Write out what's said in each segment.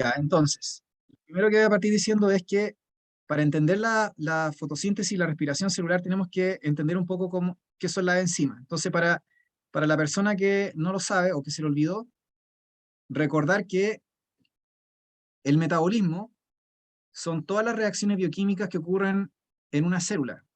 Ya, entonces, lo primero que voy a partir diciendo es que para entender la fotosíntesis y la respiración celular tenemos que entender un poco qué son las enzimas. Entonces, para la persona que no lo sabe o que se le olvidó, recordar que el metabolismo son todas las reacciones bioquímicas que ocurren en una célula.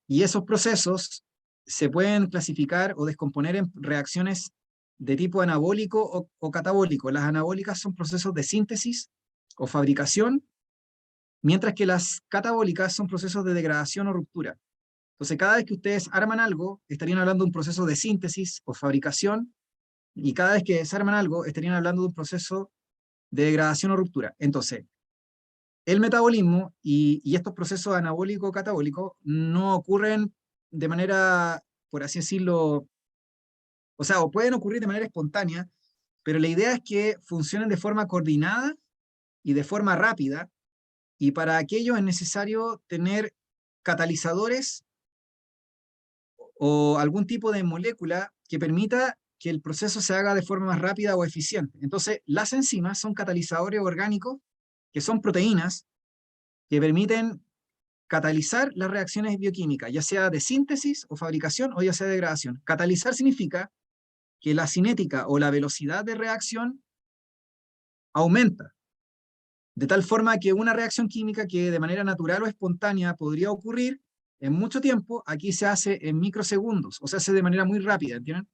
Y esos procesos se pueden clasificar o descomponer en reacciones de tipo anabólico o catabólico. Las anabólicas son procesos de síntesis o fabricación, mientras que las catabólicas son procesos de degradación o ruptura. Entonces, cada vez que ustedes arman algo, estarían hablando de un proceso de síntesis o fabricación, y cada vez que desarman algo, estarían hablando de un proceso de degradación o ruptura. Entonces, el metabolismo y estos procesos anabólico-catabólicos no ocurren de manera, por así decirlo, o sea, o pueden ocurrir de manera espontánea, pero la idea es que funcionen de forma coordinada y de forma rápida, y para aquello es necesario tener catalizadores o algún tipo de molécula que permita que el proceso se haga de forma más rápida o eficiente. Entonces, las enzimas son catalizadores orgánicos, que son proteínas, que permiten catalizar las reacciones bioquímicas, ya sea de síntesis o fabricación o ya sea de degradación. Catalizar significa que la cinética o la velocidad de reacción aumenta, de tal forma que una reacción química que de manera natural o espontánea podría ocurrir en mucho tiempo, aquí se hace en microsegundos, o se hace de manera muy rápida, ¿entienden?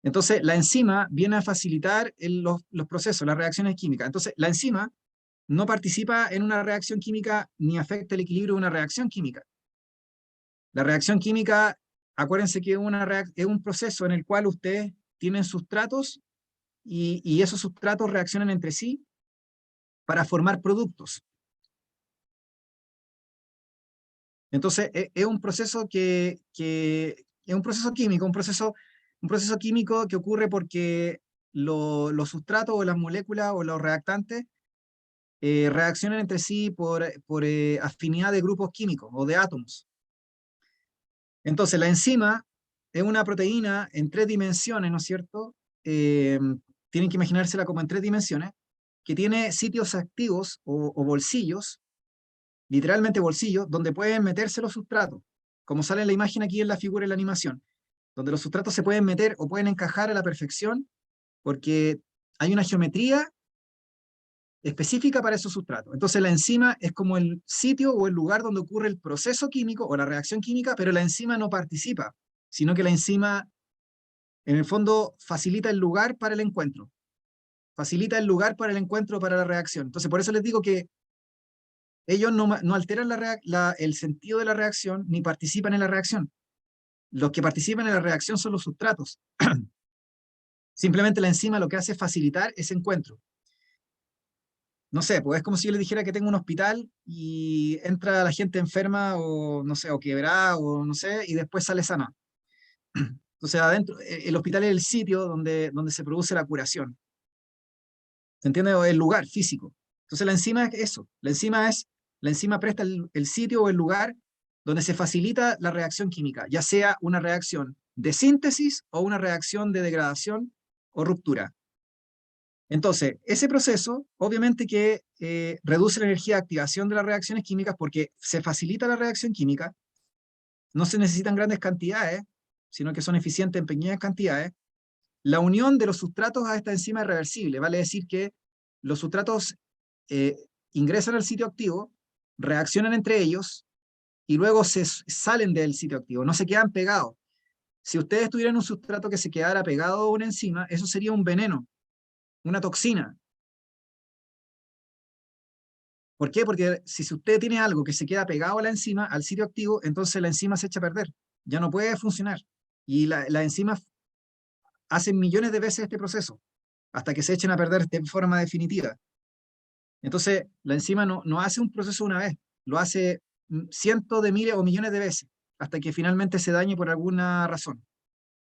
Entonces, la enzima viene a facilitar los procesos, las reacciones químicas. Entonces, la enzima no participa en una reacción química ni afecta el equilibrio de una reacción química. La reacción química, acuérdense que es un proceso en el cual ustedes tienen sustratos y esos sustratos reaccionan entre sí para formar productos. Entonces, es un proceso que es un proceso químico, un proceso químico que ocurre porque los sustratos o las moléculas o los reactantes reaccionan entre sí por afinidad de grupos químicos o de átomos. Entonces, la enzima es una proteína en tres dimensiones, ¿no es cierto? Tienen que imaginársela como en tres dimensiones, que tiene sitios activos o bolsillos, literalmente bolsillos, donde pueden meterse los sustratos, como sale en la imagen aquí en la figura de la animación, donde los sustratos se pueden meter o pueden encajar a la perfección, porque hay una geometría específica para esos sustratos. Entonces la enzima es como el sitio o el lugar donde ocurre el proceso químico o la reacción química, pero la enzima no participa, sino que la enzima en el fondo facilita el lugar para el encuentro, facilita el lugar para el encuentro, para la reacción. Entonces por eso les digo que ellos no alteran el sentido de la reacción ni participan en la reacción. Los que participan en la reacción son los sustratos. Simplemente la enzima lo que hace es facilitar ese encuentro. No sé, pues es como si yo le dijera que tengo un hospital y entra la gente enferma o no sé, o quebrada o no sé, y después sale sana. Entonces adentro, el hospital es el sitio donde se produce la curación. ¿Se entiende? O el lugar físico. Entonces la enzima es eso. La enzima presta el sitio o el lugar donde se facilita la reacción química, ya sea una reacción de síntesis o una reacción de degradación o ruptura. Entonces, ese proceso, obviamente que reduce la energía de activación de las reacciones químicas porque se facilita la reacción química, no se necesitan grandes cantidades, sino que son eficientes en pequeñas cantidades. La unión de los sustratos a esta enzima es reversible, vale decir que los sustratos eh, ingresan al sitio activo, reaccionan entre ellos y luego salen del sitio activo, no se quedan pegados. Si ustedes tuvieran un sustrato que se quedara pegado a una enzima, eso sería un veneno, una toxina. ¿Por qué? Porque si usted tiene algo que se queda pegado a la enzima, al sitio activo, entonces la enzima se echa a perder, ya no puede funcionar. Y las enzimas hacen millones de veces este proceso, hasta que se echen a perder de forma definitiva. Entonces, la enzima no hace un proceso una vez, lo hace cientos de miles o millones de veces, hasta que finalmente se dañe por alguna razón.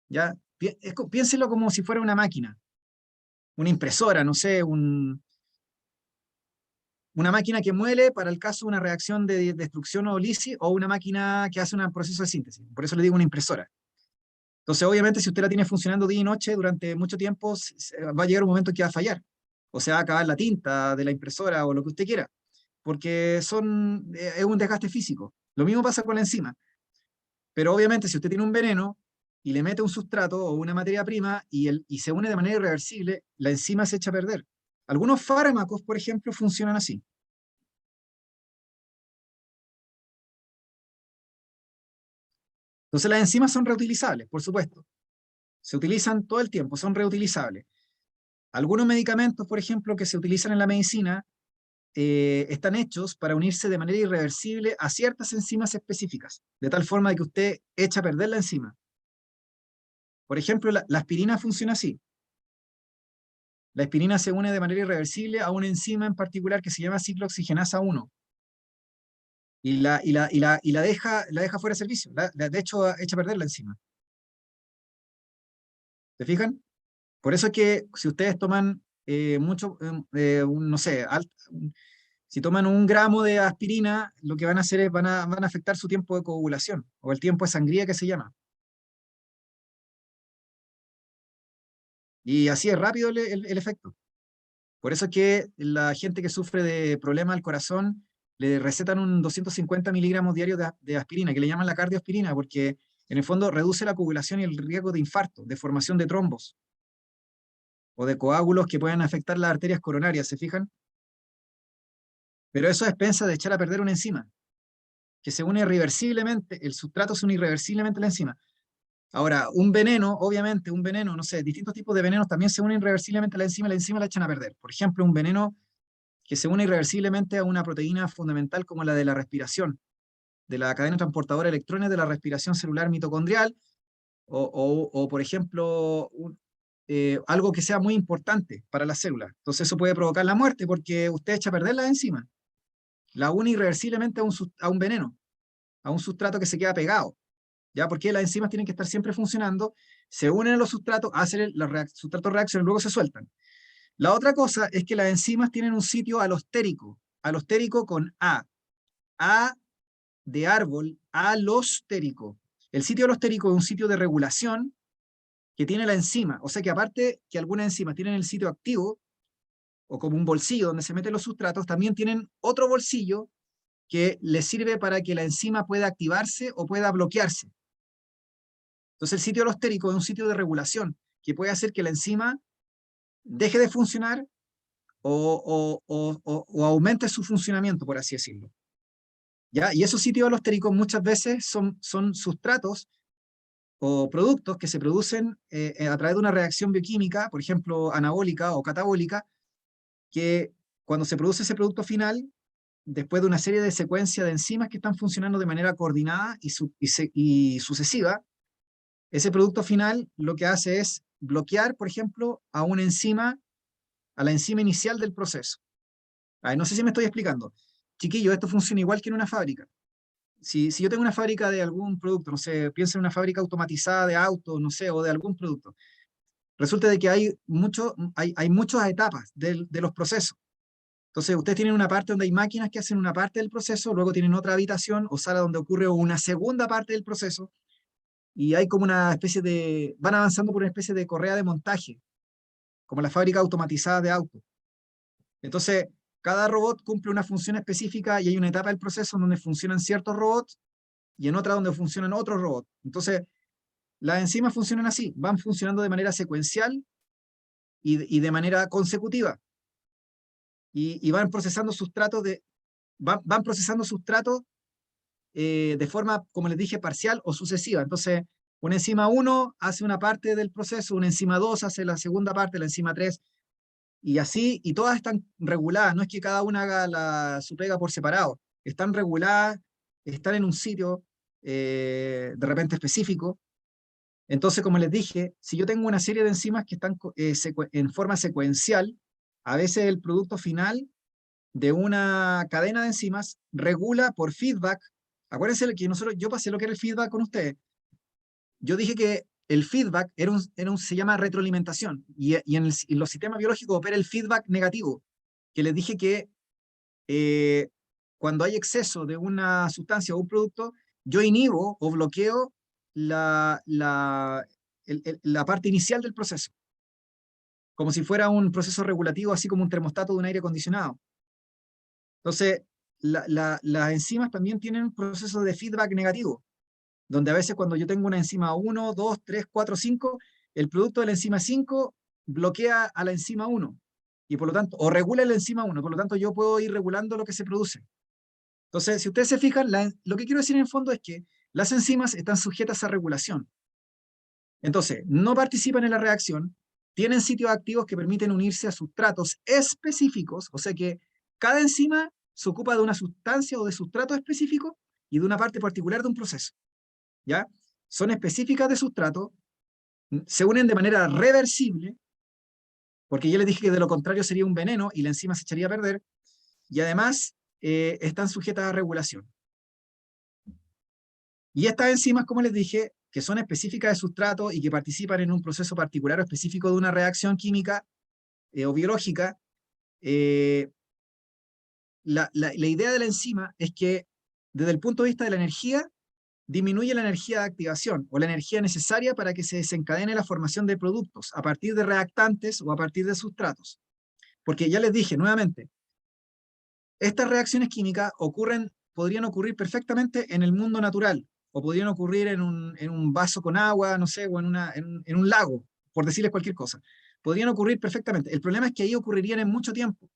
¿Ya? Piénselo como si fuera una máquina, una impresora, no sé, una máquina que muele para el caso de una reacción de destrucción o lisi, o una máquina que hace un proceso de síntesis. Por eso le digo una impresora. Entonces, obviamente, si usted la tiene funcionando día y noche durante mucho tiempo, va a llegar un momento que va a fallar. O se va a acabar la tinta de la impresora o lo que usted quiera, porque es un desgaste físico. Lo mismo pasa con la enzima. Pero obviamente, si usted tiene un veneno y le mete un sustrato o una materia prima y se une de manera irreversible, la enzima se echa a perder. Algunos fármacos, por ejemplo, funcionan así. Entonces, las enzimas son reutilizables, por supuesto. Se utilizan todo el tiempo, son reutilizables. Algunos medicamentos, por ejemplo, que se utilizan en la medicina, están hechos para unirse de manera irreversible a ciertas enzimas específicas, de tal forma que usted echa a perder la enzima. Por ejemplo, la aspirina funciona así. La aspirina se une de manera irreversible a una enzima en particular que se llama ciclooxigenasa 1 y la deja fuera de servicio. De hecho, echa a perder la enzima. ¿Se fijan? Por eso es que si ustedes toman mucho, no sé, si toman 1 gramo de aspirina, lo que van a hacer es van a afectar su tiempo de coagulación o el tiempo de sangría que se llama. Y así es rápido el efecto. Por eso es que la gente que sufre de problemas al corazón le recetan un 250 miligramos diarios de aspirina, que le llaman la cardioaspirina, porque en el fondo reduce la coagulación y el riesgo de infarto, de formación de trombos o de coágulos que pueden afectar las arterias coronarias, ¿se fijan? Pero eso a expensas de echar a perder una enzima, que se une irreversiblemente, el sustrato se une irreversiblemente a la enzima. Ahora, un veneno, obviamente, un veneno, no sé, distintos tipos de venenos también se unen irreversiblemente a la enzima la echan a perder. Por ejemplo, un veneno que se une irreversiblemente a una proteína fundamental como la de la respiración, de la cadena transportadora de electrones de la respiración celular mitocondrial, o por ejemplo, algo que sea muy importante para la célula. Entonces eso puede provocar la muerte porque usted echa a perder la enzima, la une irreversiblemente a un veneno, a un sustrato que se queda pegado. ¿Ya? Porque las enzimas tienen que estar siempre funcionando, se unen a los sustratos, hacen los sustratos reaccionan, luego se sueltan. La otra cosa es que las enzimas tienen un sitio alostérico con A de árbol, alostérico. El sitio alostérico es un sitio de regulación que tiene la enzima, o sea que aparte que algunas enzimas tienen el sitio activo, o como un bolsillo donde se meten los sustratos, también tienen otro bolsillo que les sirve para que la enzima pueda activarse o pueda bloquearse. Entonces el sitio alostérico es un sitio de regulación que puede hacer que la enzima deje de funcionar o aumente su funcionamiento, por así decirlo. ¿Ya? Y esos sitios alostéricos muchas veces son sustratos o productos que se producen a través de una reacción bioquímica, por ejemplo, anabólica o catabólica, que cuando se produce ese producto final, después de una serie de secuencias de enzimas que están funcionando de manera coordinada y sucesiva, ese producto final lo que hace es bloquear, por ejemplo, a la enzima inicial del proceso. Ay, no sé si me estoy explicando. Chiquillo, esto funciona igual que en una fábrica. Si yo tengo una fábrica de algún producto, no sé, piensa en una fábrica automatizada de autos, no sé, o de algún producto, resulta de que hay muchas etapas de los procesos. Entonces, ustedes tienen una parte donde hay máquinas que hacen una parte del proceso, luego tienen otra habitación o sala donde ocurre una segunda parte del proceso, y hay como una especie van avanzando por una especie de correa de montaje, como la fábrica automatizada de autos. Entonces, cada robot cumple una función específica y hay una etapa del proceso donde funcionan ciertos robots y en otra donde funcionan otros robots. Entonces, las enzimas funcionan así, van funcionando de manera secuencial y de manera consecutiva. Y van procesando sustratos van procesando sustratos de forma, como les dije, parcial o sucesiva. Entonces, una enzima 1 hace una parte del proceso, una enzima 2 hace la segunda parte, la enzima 3, y así, y todas están reguladas, no es que cada una haga su pega por separado, están reguladas, están en un sitio de repente específico. Entonces, como les dije, si yo tengo una serie de enzimas que están en forma secuencial, a veces el producto final de una cadena de enzimas regula por feedback. Acuérdense que yo pasé lo que era el feedback con ustedes. Yo dije que el feedback se llama retroalimentación y en los sistemas biológicos opera el feedback negativo, que les dije que eh, cuando hay exceso de una sustancia o un producto, yo inhibo o bloqueo la la parte inicial del proceso, como si fuera un proceso regulativo, así como un termostato de un aire acondicionado. Entonces, las enzimas también tienen un proceso de feedback negativo, donde a veces cuando yo tengo una enzima 1, 2, 3, 4, 5, el producto de la enzima 5 bloquea a la enzima 1, y por lo tanto, o regula la enzima 1, por lo tanto yo puedo ir regulando lo que se produce. Entonces, si ustedes se fijan, lo que quiero decir en el fondo es que las enzimas están sujetas a regulación. Entonces, no participan en la reacción, tienen sitios activos que permiten unirse a sustratos específicos, o sea que cada enzima se ocupa de una sustancia o de sustrato específico y de una parte particular de un proceso. ¿Ya? Son específicas de sustrato, se unen de manera reversible, porque ya les dije que de lo contrario sería un veneno y la enzima se echaría a perder, y además están sujetas a regulación. Y estas enzimas, como les dije, que son específicas de sustrato y que participan en un proceso particular o específico de una reacción química o biológica, la idea de la enzima es que desde el punto de vista de la energía, disminuye la energía de activación o la energía necesaria para que se desencadene la formación de productos a partir de reactantes o a partir de sustratos. Porque ya les dije nuevamente, estas reacciones químicas podrían ocurrir perfectamente en el mundo natural, o podrían ocurrir en un vaso con agua, no sé, o en un lago, por decirles cualquier cosa. Podrían ocurrir perfectamente. El problema es que ahí ocurrirían en mucho tiempo,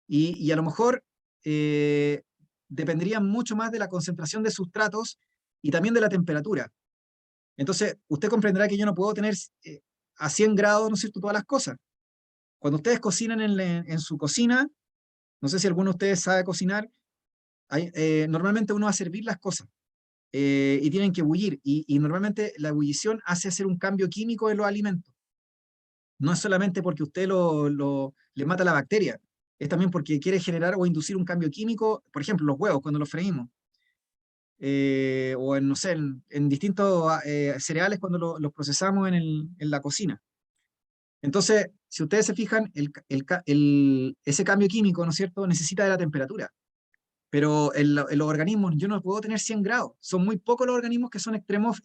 y a lo mejor dependerían mucho más de la concentración de sustratos y también de la temperatura. Entonces, usted comprenderá que yo no puedo tener a 100 grados, ¿no es cierto?, todas las cosas. Cuando ustedes cocinan en su cocina, no sé si alguno de ustedes sabe cocinar, normalmente uno va a servir las cosas y tienen que bullir, y normalmente la ebullición hace hacer un cambio químico en los alimentos. No es solamente porque usted le mata la bacteria, es también porque quiere generar o inducir un cambio químico, por ejemplo, los huevos cuando los freímos. O en, no sé, en distintos cereales cuando los procesamos en la cocina. Entonces, si ustedes se fijan, ese cambio químico, ¿no es cierto?, necesita de la temperatura. Pero en los organismos, yo no puedo tener 100 grados. Son muy pocos los organismos que son extremos.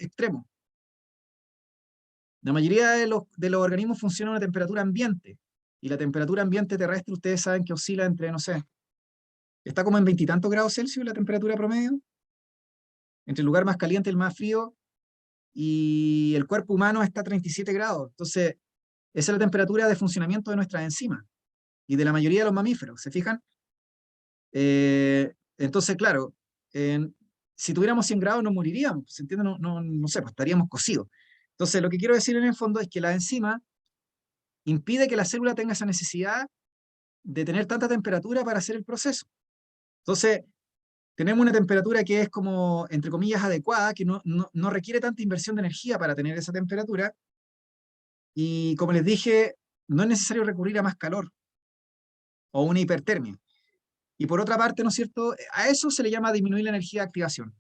La mayoría de los organismos funciona a una temperatura ambiente. Y la temperatura ambiente terrestre, ustedes saben que oscila entre, no sé, está como en 20 y tantos grados Celsius la temperatura promedio, entre el lugar más caliente y el más frío, y el cuerpo humano está a 37 grados. Entonces, esa es la temperatura de funcionamiento de nuestras enzimas y de la mayoría de los mamíferos, ¿se fijan? Entonces, claro, si tuviéramos 100 grados no moriríamos, ¿se entiende? No sé, pues estaríamos cocidos. Entonces, lo que quiero decir en el fondo es que la enzima impide que la célula tenga esa necesidad de tener tanta temperatura para hacer el proceso. Entonces, tenemos una temperatura que es como, entre comillas, adecuada, que no requiere tanta inversión de energía para tener esa temperatura, y como les dije, no es necesario recurrir a más calor o una hipertermia. Y por otra parte, ¿no es cierto?, a eso se le llama disminuir la energía de activación.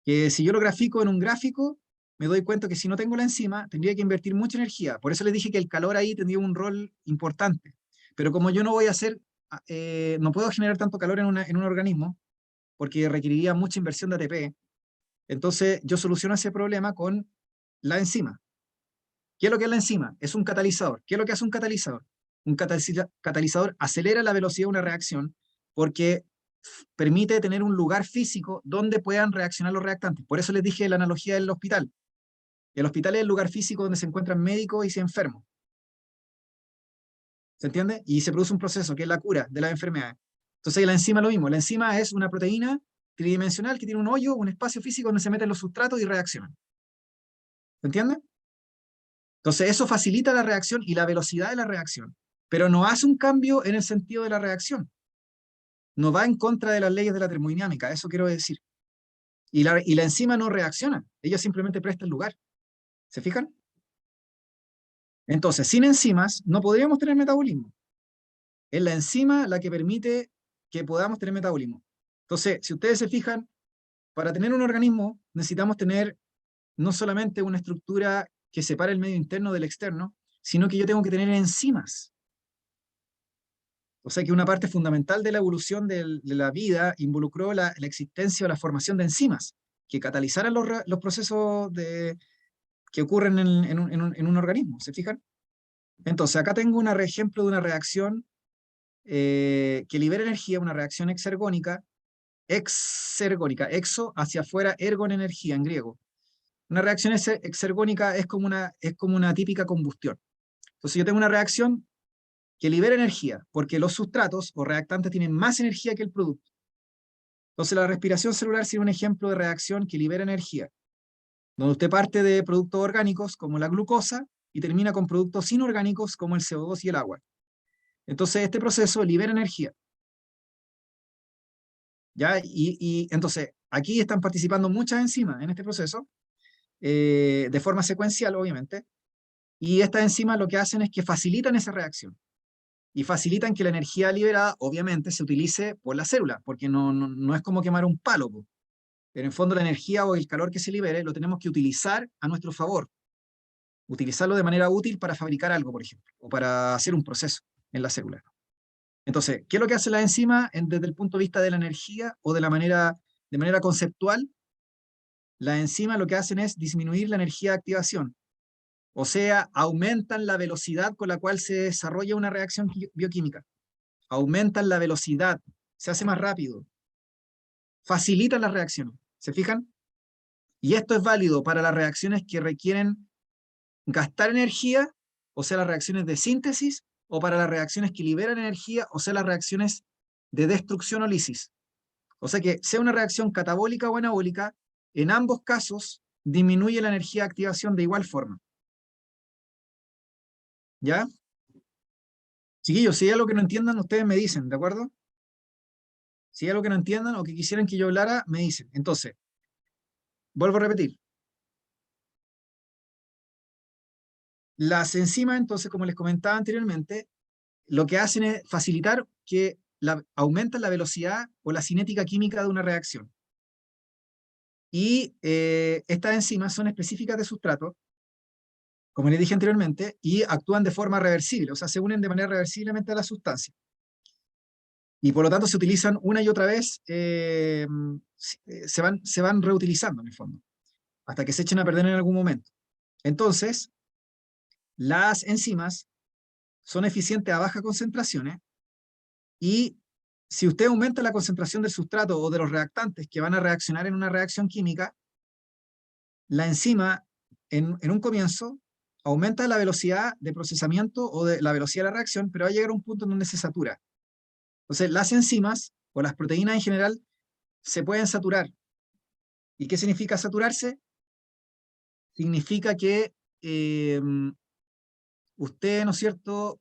Que si yo lo grafico en un gráfico, me doy cuenta que si no tengo la enzima, tendría que invertir mucha energía. Por eso les dije que el calor ahí tendría un rol importante. Pero como yo no voy a hacer, no puedo generar tanto calor en un organismo, porque requeriría mucha inversión de ATP, entonces yo soluciono ese problema con la enzima. ¿Qué es lo que es la enzima? Es un catalizador. ¿Qué es lo que hace un catalizador? Un catalizador acelera la velocidad de una reacción porque permite tener un lugar físico donde puedan reaccionar los reactantes. Por eso les dije la analogía del hospital. El hospital es el lugar físico donde se encuentran médicos y enfermos. ¿Se entiende? Y se produce un proceso que es la cura de las enfermedades. Entonces la enzima es lo mismo. La enzima es una proteína tridimensional que tiene un hoyo, un espacio físico donde se meten los sustratos y reaccionan. ¿Se entiende? Entonces eso facilita la reacción y la velocidad de la reacción, pero no hace un cambio en el sentido de la reacción. No va en contra de las leyes de la termodinámica, eso quiero decir. Y la enzima no reacciona, ella simplemente presta el lugar. ¿Se fijan? Entonces, sin enzimas no podríamos tener metabolismo. Es la enzima la que permite que podamos tener metabolismo. Entonces, si ustedes se fijan, para tener un organismo necesitamos tener no solamente una estructura que separe el medio interno del externo, sino que yo tengo que tener enzimas. O sea que una parte fundamental de la evolución de la vida involucró la existencia o la formación de enzimas que catalizaran los procesos que ocurren en un organismo, ¿se fijan? Entonces, acá tengo un ejemplo de una reacción que libera energía, una reacción exergónica, exo hacia afuera, ergon energía en griego. Una reacción exergónica es como una típica combustión. Entonces yo tengo una reacción que libera energía, porque los sustratos o reactantes tienen más energía que el producto. Entonces la respiración celular sería un ejemplo de reacción que libera energía, donde usted parte de productos orgánicos como la glucosa y termina con productos inorgánicos como el CO2 y el agua. Entonces este proceso libera energía. ¿Ya? Y entonces aquí están participando muchas enzimas en este proceso, de forma secuencial, obviamente, y estas enzimas lo que hacen es que facilitan esa reacción y facilitan que la energía liberada, obviamente, se utilice por la célula, porque no es como quemar un palo, po. Pero en fondo la energía o el calor que se libere lo tenemos que utilizar a nuestro favor, utilizarlo de manera útil para fabricar algo, por ejemplo, o para hacer un proceso en la célula. Entonces, ¿qué es lo que hace la enzima desde el punto de vista de la energía o de manera conceptual? Las enzimas lo que hacen es disminuir la energía de activación, o sea, aumentan la velocidad con la cual se desarrolla una reacción bioquímica, aumentan la velocidad, se hace más rápido, facilitan las reacciones, ¿se fijan? Y esto es válido para las reacciones que requieren gastar energía, o sea, las reacciones de síntesis, o para las reacciones que liberan energía, o sea, las reacciones de destrucción o lisis. O sea que sea una reacción catabólica o anabólica, en ambos casos disminuye la energía de activación de igual forma. ¿Ya? Chiquillos, si hay algo que no entiendan, ustedes me dicen, ¿de acuerdo? Si hay algo que no entiendan o que quisieran que yo hablara, me dicen. Entonces, vuelvo a repetir. Las enzimas, entonces, como les comentaba anteriormente, lo que hacen es facilitar que aumentan la velocidad o la cinética química de una reacción. Y estas enzimas son específicas de sustrato, como les dije anteriormente, y actúan de forma reversible, o sea, se unen de manera reversiblemente a la sustancia. Y por lo tanto se utilizan una y otra vez, se van reutilizando en el fondo, hasta que se echen a perder en algún momento. Entonces, las enzimas son eficientes a bajas concentraciones y si usted aumenta la concentración del sustrato o de los reactantes que van a reaccionar en una reacción química, la enzima en un comienzo aumenta la velocidad de procesamiento o de la velocidad de la reacción, pero va a llegar a un punto en donde se satura. Entonces, las enzimas o las proteínas en general se pueden saturar. ¿Y qué significa saturarse? Significa que usted, ¿no es cierto?,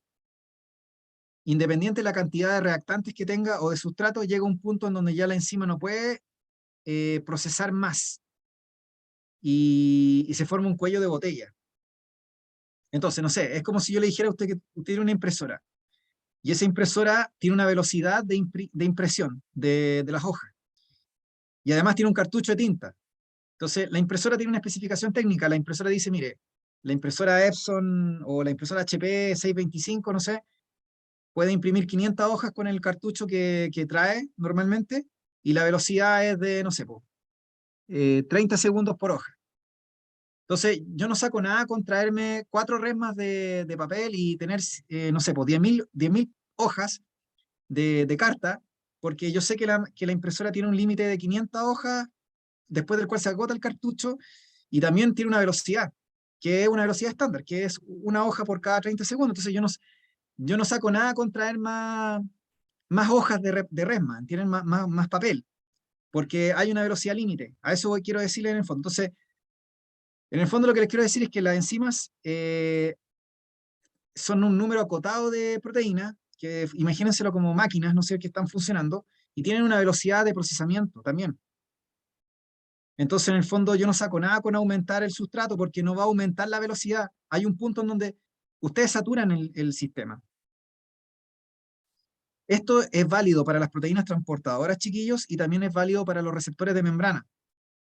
independiente de la cantidad de reactantes que tenga o de sustrato, llega a un punto en donde ya la enzima no puede procesar más y se forma un cuello de botella. Entonces, no sé, es como si yo le dijera a usted que usted tiene una impresora y esa impresora tiene una velocidad de impresión de las hojas y además tiene un cartucho de tinta. Entonces, la impresora tiene una especificación técnica. La impresora dice, mire, la impresora Epson o la impresora HP 625, no sé, puede imprimir 500 hojas con el cartucho que trae normalmente y la velocidad es de, no sé, 30 segundos por hoja. Entonces, yo no saco nada con traerme 4 resmas de papel y tener, no sé, 10.000 hojas de carta, porque yo sé que la impresora tiene un límite de 500 hojas, después del cual se agota el cartucho, y también tiene una velocidad, que es una velocidad estándar, que es una hoja por cada 30 segundos. Entonces, yo no saco nada con traer más hojas de resma, tienen más papel, porque hay una velocidad límite. A eso quiero decirle en el fondo. Entonces, en el fondo lo que les quiero decir es que las enzimas son un número acotado de proteínas, que imagínenselo como máquinas, no sé, que están funcionando, y tienen una velocidad de procesamiento también. Entonces, en el fondo, yo no saco nada con aumentar el sustrato porque no va a aumentar la velocidad. Hay un punto en donde ustedes saturan el sistema. Esto es válido para las proteínas transportadoras, chiquillos, y también es válido para los receptores de membrana.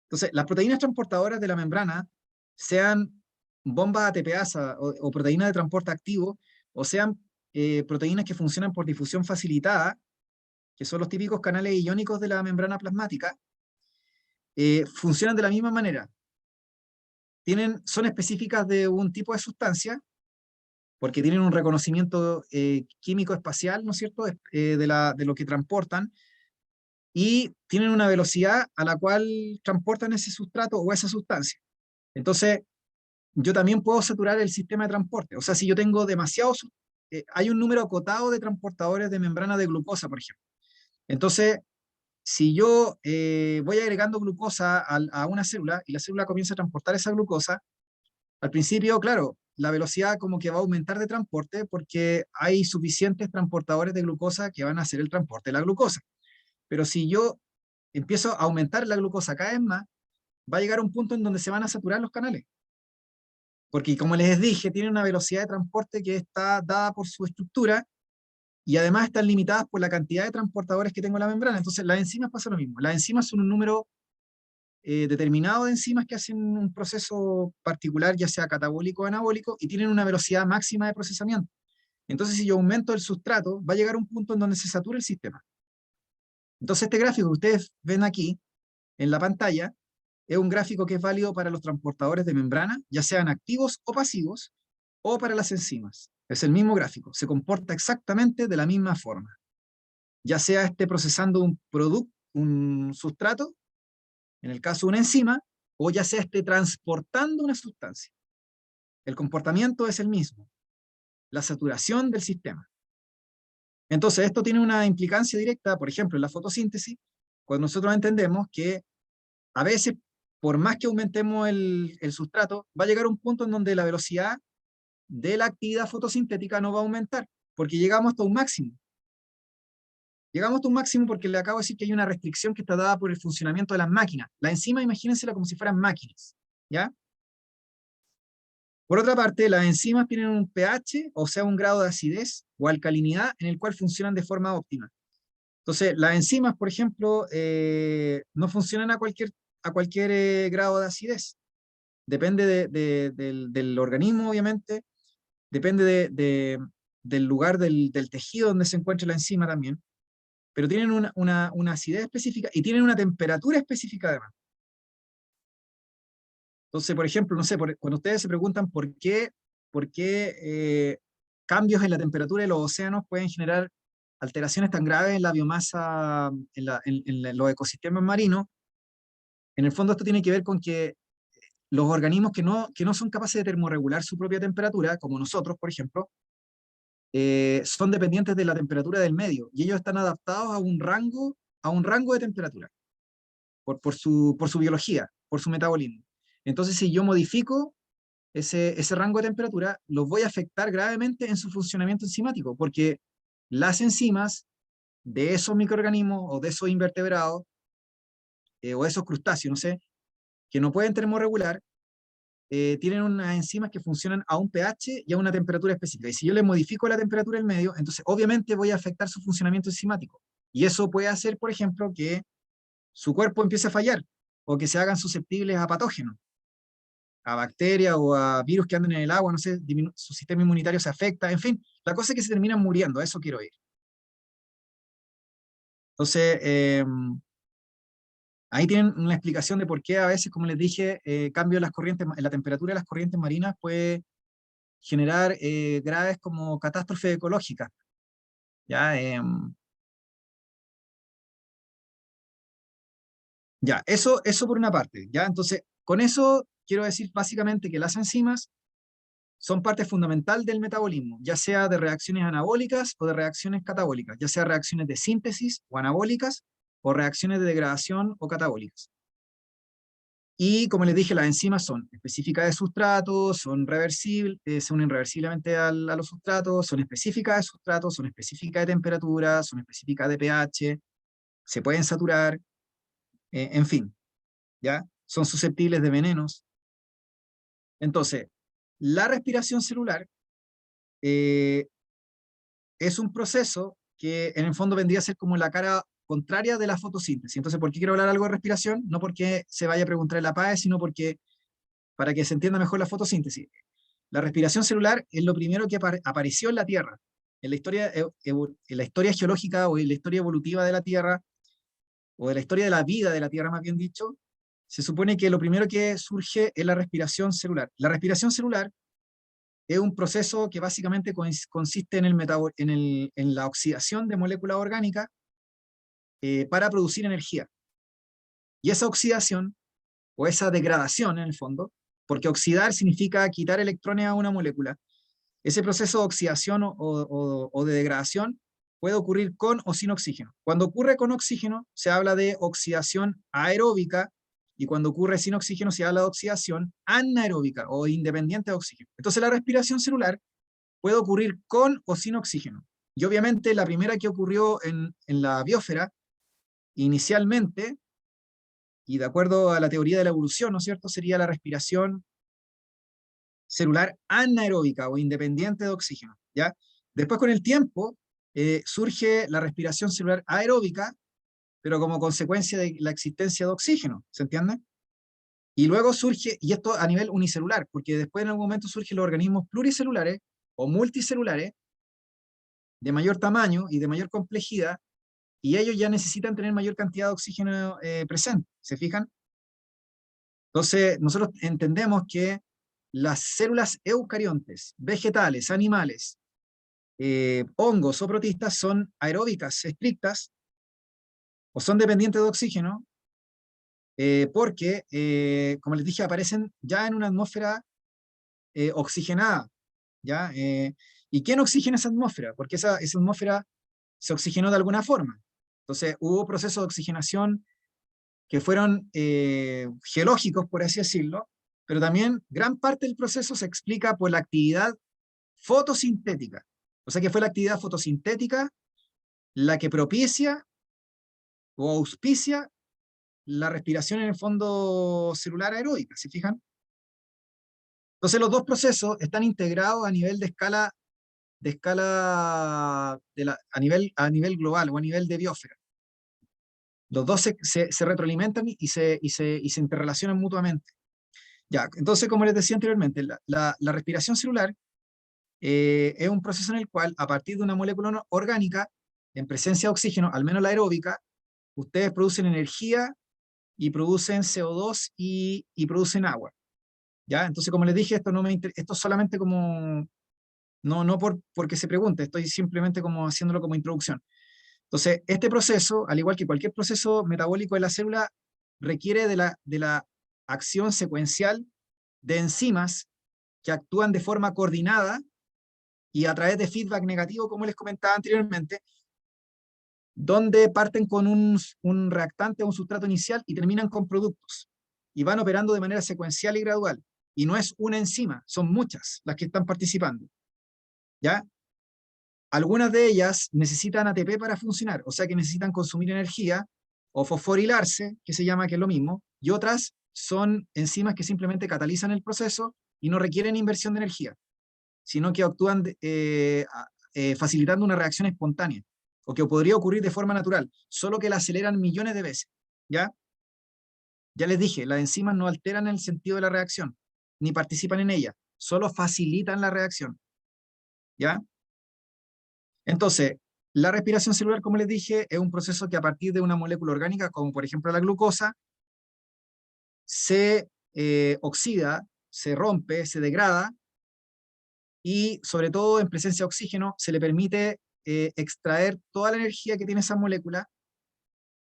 Entonces, las proteínas transportadoras de la membrana, sean bombas ATPasa o proteínas de transporte activo, o sean proteínas que funcionan por difusión facilitada, que son los típicos canales iónicos de la membrana plasmática, funcionan de la misma manera. son específicas de un tipo de sustancia, porque tienen un reconocimiento químico espacial, ¿no es cierto?, de lo que transportan, y tienen una velocidad a la cual transportan ese sustrato o esa sustancia. Entonces, yo también puedo saturar el sistema de transporte. O sea, si yo tengo demasiados, hay un número acotado de transportadores de membrana de glucosa, por ejemplo. Entonces, si yo voy agregando glucosa a una célula y la célula comienza a transportar esa glucosa, al principio, claro, la velocidad como que va a aumentar de transporte porque hay suficientes transportadores de glucosa que van a hacer el transporte de la glucosa. Pero si yo empiezo a aumentar la glucosa cada vez más, va a llegar un punto en donde se van a saturar los canales. Porque como les dije, tiene una velocidad de transporte que está dada por su estructura y además están limitadas por la cantidad de transportadores que tengo en la membrana. Entonces, las enzimas pasa lo mismo. Las enzimas son un número determinado de enzimas que hacen un proceso particular, ya sea catabólico o anabólico, y tienen una velocidad máxima de procesamiento. Entonces, si yo aumento el sustrato, va a llegar un punto en donde se satura el sistema. Entonces, este gráfico que ustedes ven aquí en la pantalla es un gráfico que es válido para los transportadores de membrana, ya sean activos o pasivos, o para las enzimas. Es el mismo gráfico, se comporta exactamente de la misma forma. Ya sea esté procesando un producto, un sustrato, en el caso de una enzima, o ya sea esté transportando una sustancia. El comportamiento es el mismo, la saturación del sistema. Entonces, esto tiene una implicancia directa, por ejemplo, en la fotosíntesis, cuando nosotros entendemos que a veces, por más que aumentemos el sustrato, va a llegar un punto en donde la velocidad de la actividad fotosintética no va a aumentar, porque llegamos hasta un máximo. Llegamos hasta un máximo porque le acabo de decir que hay una restricción que está dada por el funcionamiento de las máquinas. La enzima, imagínensela como si fueran máquinas, ¿ya? Por otra parte, las enzimas tienen un pH, o sea, un grado de acidez o alcalinidad en el cual funcionan de forma óptima. Entonces, las enzimas, por ejemplo, no funcionan a cualquier grado de acidez. Depende del organismo, obviamente, depende del lugar del tejido donde se encuentra la enzima también, pero tienen una acidez específica y tienen una temperatura específica además. Entonces, por ejemplo, no sé, cuando ustedes se preguntan por qué cambios en la temperatura de los océanos pueden generar alteraciones tan graves en la biomasa, en los ecosistemas marinos, en el fondo esto tiene que ver con que los organismos que no son capaces de termorregular su propia temperatura, como nosotros, por ejemplo, son dependientes de la temperatura del medio, y ellos están adaptados a un rango de temperatura, por su biología, por su metabolismo. Entonces, si yo modifico ese rango de temperatura, los voy a afectar gravemente en su funcionamiento enzimático, porque las enzimas de esos microorganismos o de esos invertebrados o de esos crustáceos, no sé, que no pueden termorregular, tienen unas enzimas que funcionan a un pH y a una temperatura específica. Y si yo le modifico la temperatura del medio, entonces obviamente voy a afectar su funcionamiento enzimático. Y eso puede hacer, por ejemplo, que su cuerpo empiece a fallar o que se hagan susceptibles a patógenos, a bacterias o a virus que anden en el agua, no sé, su sistema inmunitario se afecta, en fin, la cosa es que se terminan muriendo, a eso quiero ir. Entonces, ahí tienen una explicación de por qué a veces, como les dije, cambio en las corrientes, en la temperatura de las corrientes marinas puede generar graves como catástrofes ecológicas. ¿Ya? Ya, eso por una parte. ¿Ya? Entonces, con eso quiero decir básicamente que las enzimas son parte fundamental del metabolismo, ya sea de reacciones anabólicas o de reacciones catabólicas, ya sea reacciones de síntesis o anabólicas o reacciones de degradación o catabólicas. Y como les dije, las enzimas son específicas de sustratos, son reversibles, se unen irreversiblemente a los sustratos, son específicas de sustratos, son específicas de temperatura, son específicas de pH, se pueden saturar, en fin, ¿ya? Son susceptibles de venenos. Entonces, la respiración celular eh, es un proceso que en el fondo vendría a ser como la cara contraria de la fotosíntesis. Entonces, ¿por qué quiero hablar algo de respiración? No porque se vaya a preguntar en la PAE, sino porque para que se entienda mejor la fotosíntesis. La respiración celular es lo primero que apareció en la Tierra. En la historia geológica o en la historia evolutiva de la Tierra, o de la historia de la vida de la Tierra, más bien dicho, se supone que lo primero que surge es la respiración celular. La respiración celular es un proceso que básicamente consiste en, en la oxidación de moléculas orgánicas para producir energía. Y esa oxidación, o esa degradación en el fondo, porque oxidar significa quitar electrones a una molécula, ese proceso de oxidación o de degradación puede ocurrir con o sin oxígeno. Cuando ocurre con oxígeno, se habla de oxidación aeróbica, y cuando ocurre sin oxígeno, se habla de oxidación anaeróbica o independiente de oxígeno. Entonces, la respiración celular puede ocurrir con o sin oxígeno. Y obviamente, la primera que ocurrió en la biosfera, inicialmente, y de acuerdo a la teoría de la evolución, ¿no es cierto?, sería la respiración celular anaeróbica o independiente de oxígeno, ¿ya? Después, con el tiempo, surge la respiración celular aeróbica, pero como consecuencia de la existencia de oxígeno, ¿se entiende? Y luego surge, y esto a nivel unicelular, porque después en algún momento surgen los organismos pluricelulares o multicelulares de mayor tamaño y de mayor complejidad, y ellos ya necesitan tener mayor cantidad de oxígeno presente, ¿se fijan? Entonces, nosotros entendemos que las células eucariontes, vegetales, animales, hongos o protistas son aeróbicas estrictas o son dependientes de oxígeno porque, como les dije, aparecen ya en una atmósfera oxigenada, ¿ya? ¿Y quién oxigena esa atmósfera? Porque esa atmósfera se oxigenó de alguna forma. Entonces, hubo procesos de oxigenación que fueron geológicos, por así decirlo, pero también gran parte del proceso se explica por la actividad fotosintética. O sea que fue la actividad fotosintética la que propicia o auspicia la respiración en el fondo celular aeróbica, ¿se fijan? Entonces los dos procesos están integrados a nivel a nivel global o a nivel de biosfera. Los dos se retroalimentan y se interrelacionan mutuamente. Ya, entonces, como les decía anteriormente, la respiración celular es un proceso en el cual, a partir de una molécula orgánica, en presencia de oxígeno, al menos la aeróbica, ustedes producen energía y producen CO2 y producen agua. ¿Ya? Entonces, como les dije, esto es solamente como, no porque se pregunte, estoy simplemente como haciéndolo como introducción. Entonces, este proceso, al igual que cualquier proceso metabólico de la célula, requiere de la acción secuencial de enzimas que actúan de forma coordinada y a través de feedback negativo, como les comentaba anteriormente, donde parten con un reactante o un sustrato inicial y terminan con productos. Y van operando de manera secuencial y gradual. Y no es una enzima, son muchas las que están participando. ¿Ya? Algunas de ellas necesitan ATP para funcionar, o sea que necesitan consumir energía, o fosforilarse, que se llama, que es lo mismo, y otras son enzimas que simplemente catalizan el proceso y no requieren inversión de energía, sino que actúan facilitando una reacción espontánea, o que podría ocurrir de forma natural, solo que la aceleran millones de veces. ¿Ya? Ya les dije, las enzimas no alteran el sentido de la reacción, ni participan en ella, solo facilitan la reacción. ¿Ya? Entonces, la respiración celular, como les dije, es un proceso que a partir de una molécula orgánica, como por ejemplo la glucosa, se oxida, se rompe, se degrada, y sobre todo en presencia de oxígeno se le permite extraer toda la energía que tiene esa molécula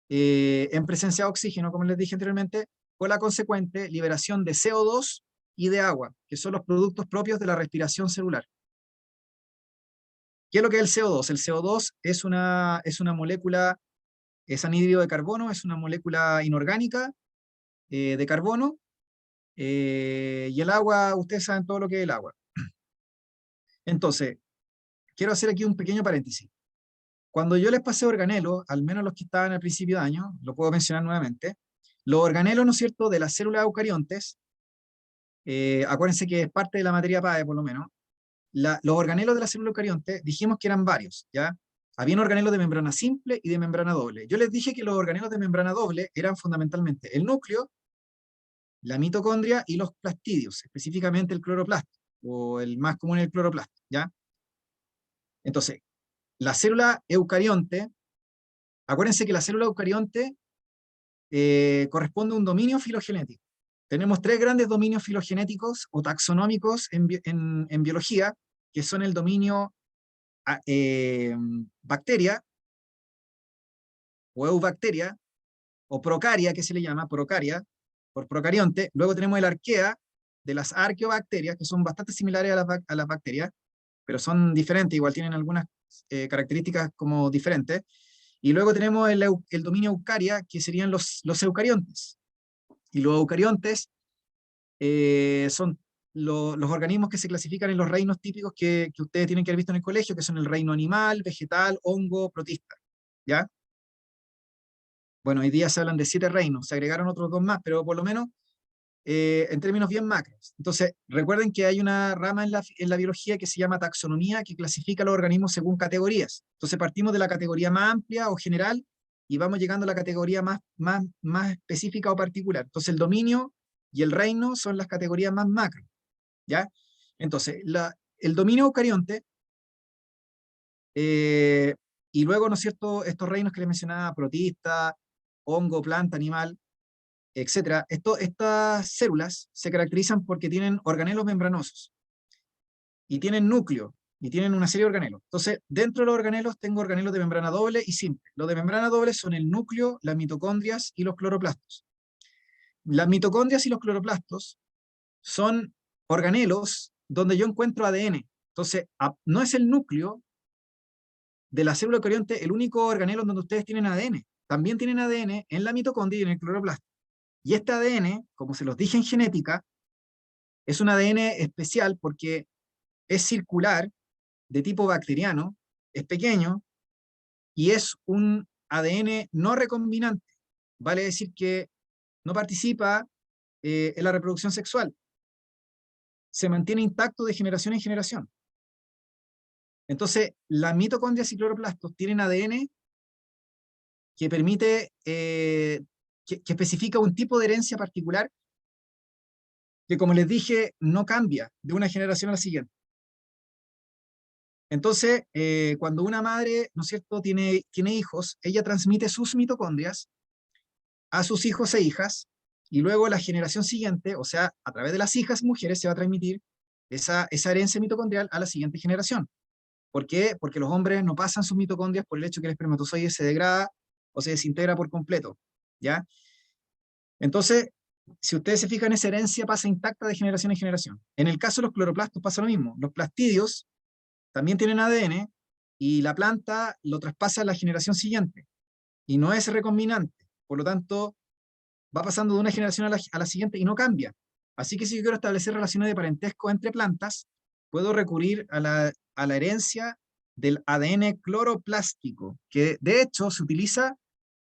en presencia de oxígeno, como les dije anteriormente, con la consecuente liberación de CO2 y de agua, que son los productos propios de la respiración celular. ¿Qué es lo que es el CO2? El CO2 es una molécula, es anhídrido de carbono, es una molécula inorgánica de carbono, y el agua, ustedes saben todo lo que es el agua. Entonces, quiero hacer aquí un pequeño paréntesis. Cuando yo les pasé organelos, al menos los que estaban al principio de año, lo puedo mencionar nuevamente, los organelos, ¿no es cierto?, de las células eucariontes, acuérdense que es parte de la materia PAE, por lo menos, los organelos de la célula eucarionte, dijimos que eran varios, ¿ya? Habían organelos de membrana simple y de membrana doble. Yo les dije que los organelos de membrana doble eran fundamentalmente el núcleo, la mitocondria y los plastidios, específicamente el cloroplasto, o el más común el cloroplasto, ¿ya? Entonces, la célula eucarionte, acuérdense que la célula eucarionte corresponde a un dominio filogenético. Tenemos tres grandes dominios filogenéticos o taxonómicos en biología, que son el dominio bacteria o eubacteria, o procaria, que se le llama, procaria, por procarionte. Luego tenemos el arquea, de las arqueobacterias, que son bastante similares a las bacterias, pero son diferentes, igual tienen algunas características como diferentes. Y luego tenemos el dominio eucaria, que serían los eucariontes. Y los eucariontes son los organismos que se clasifican en los reinos típicos que ustedes tienen que haber visto en el colegio, que son el reino animal, vegetal, hongo, protista. ¿Ya? Bueno, hoy día se hablan de 7 reinos, se agregaron otros 2 más, pero por lo menos en términos bien macros. Entonces, recuerden que hay una rama en la biología que se llama taxonomía, que clasifica los organismos según categorías. Entonces, partimos de la categoría más amplia o general y vamos llegando a la categoría más específica o particular. Entonces, el dominio y el reino son las categorías más macro, ¿ya? Entonces, el dominio eucarionte, eh, y luego, ¿no es cierto?, estos reinos que les mencionaba, protista, hongo, planta, animal, etcétera. Estas células se caracterizan porque tienen organelos membranosos y tienen núcleo y tienen una serie de organelos. Entonces, dentro de los organelos tengo organelos de membrana doble y simple. Los de membrana doble son el núcleo, las mitocondrias y los cloroplastos. Las mitocondrias y los cloroplastos son organelos donde yo encuentro ADN. Entonces, no es el núcleo de la célula eucarionte el único organelo donde ustedes tienen ADN. También tienen ADN en la mitocondria y en el cloroplasto. Y este ADN, como se los dije en genética, es un ADN especial porque es circular, de tipo bacteriano, es pequeño y es un ADN no recombinante. Vale decir que no participa en la reproducción sexual. Se mantiene intacto de generación en generación. Entonces, las mitocondrias y cloroplastos tienen ADN que permite, que especifica un tipo de herencia particular que, como les dije, no cambia de una generación a la siguiente. Entonces, cuando una madre, ¿no es cierto?, tiene hijos, ella transmite sus mitocondrias a sus hijos e hijas, y luego la generación siguiente, o sea, a través de las hijas mujeres, se va a transmitir esa herencia mitocondrial a la siguiente generación. ¿Por qué? Porque los hombres no pasan sus mitocondrias por el hecho que el espermatozoide se degrada o se desintegra por completo, ¿ya? Entonces, si ustedes se fijan, esa herencia pasa intacta de generación en generación. En el caso de los cloroplastos pasa lo mismo. Los plastidios también tienen ADN y la planta lo traspasa a la generación siguiente y no es recombinante. Por lo tanto, va pasando de una generación a la siguiente y no cambia. Así que si yo quiero establecer relaciones de parentesco entre plantas, puedo recurrir a la herencia del ADN cloroplástico, que de hecho se utiliza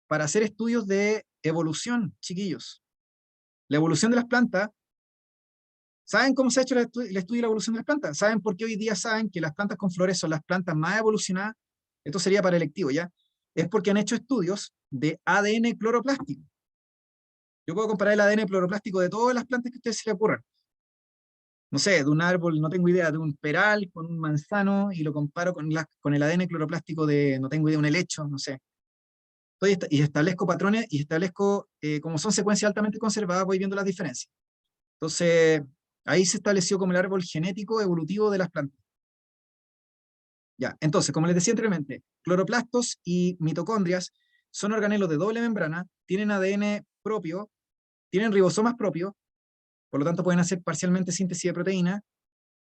para hacer estudios de evolución, chiquillos. La evolución de las plantas, ¿saben cómo se ha hecho el estudio de la evolución de las plantas? ¿Saben por qué hoy día saben que las plantas con flores son las plantas más evolucionadas? Esto sería para electivo, ¿ya? Es porque han hecho estudios de ADN cloroplástico. Yo puedo comparar el ADN cloroplástico de todas las plantas que a ustedes se les ocurran. No sé, de un árbol, no tengo idea, de un peral con un manzano, y lo comparo con el ADN cloroplástico de, no tengo idea, un helecho, no sé. Y establezco patrones, y establezco, como son secuencias altamente conservadas, voy viendo las diferencias. Entonces, ahí se estableció como el árbol genético evolutivo de las plantas. Ya, entonces, como les decía anteriormente, cloroplastos y mitocondrias son organelos de doble membrana, tienen ADN propio, tienen ribosomas propios, por lo tanto pueden hacer parcialmente síntesis de proteína,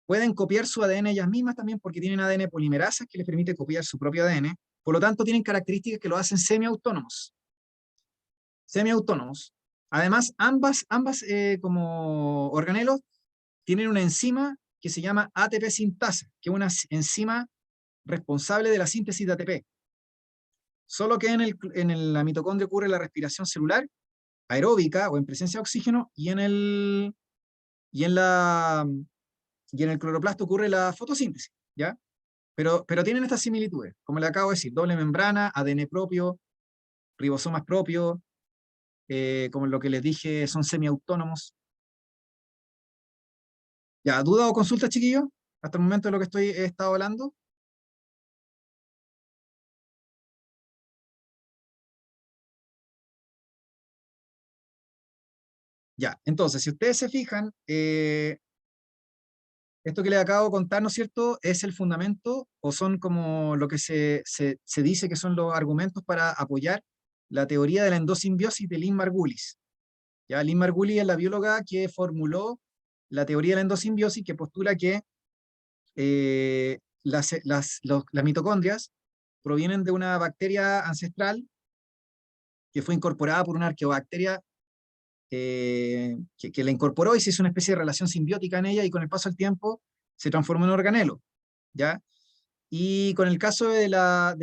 pueden copiar su ADN ellas mismas también porque tienen ADN polimerasas que les permite copiar su propio ADN, por lo tanto tienen características que lo hacen semiautónomos. Semiautónomos. Además, ambas como organelos tienen una enzima que se llama ATP sintasa, que es una enzima responsable de la síntesis de ATP. Solo que la mitocondria ocurre la respiración celular, aeróbica o en presencia de oxígeno, y en el cloroplasto ocurre la fotosíntesis, ¿ya? Pero tienen estas similitudes, como le acabo de decir, doble membrana, ADN propio, ribosomas propios, como lo que les dije, son semiautónomos. ¿Ya? ¿Duda o consulta, chiquillos? Hasta el momento de lo que he estado hablando. Ya, entonces, si ustedes se fijan, esto que les acabo de contar, ¿no es cierto?, es el fundamento o son como lo que se dice que son los argumentos para apoyar la teoría de la endosimbiosis de Lynn Margulis. Ya, Lynn Margulis es la bióloga que formuló la teoría de la endosimbiosis, que postula que las mitocondrias provienen de una bacteria ancestral que fue incorporada por una arqueobacteria que la incorporó y se hizo una especie de relación simbiótica en ella y con el paso del tiempo se transformó en organelo, ¿ya? Y con el caso de las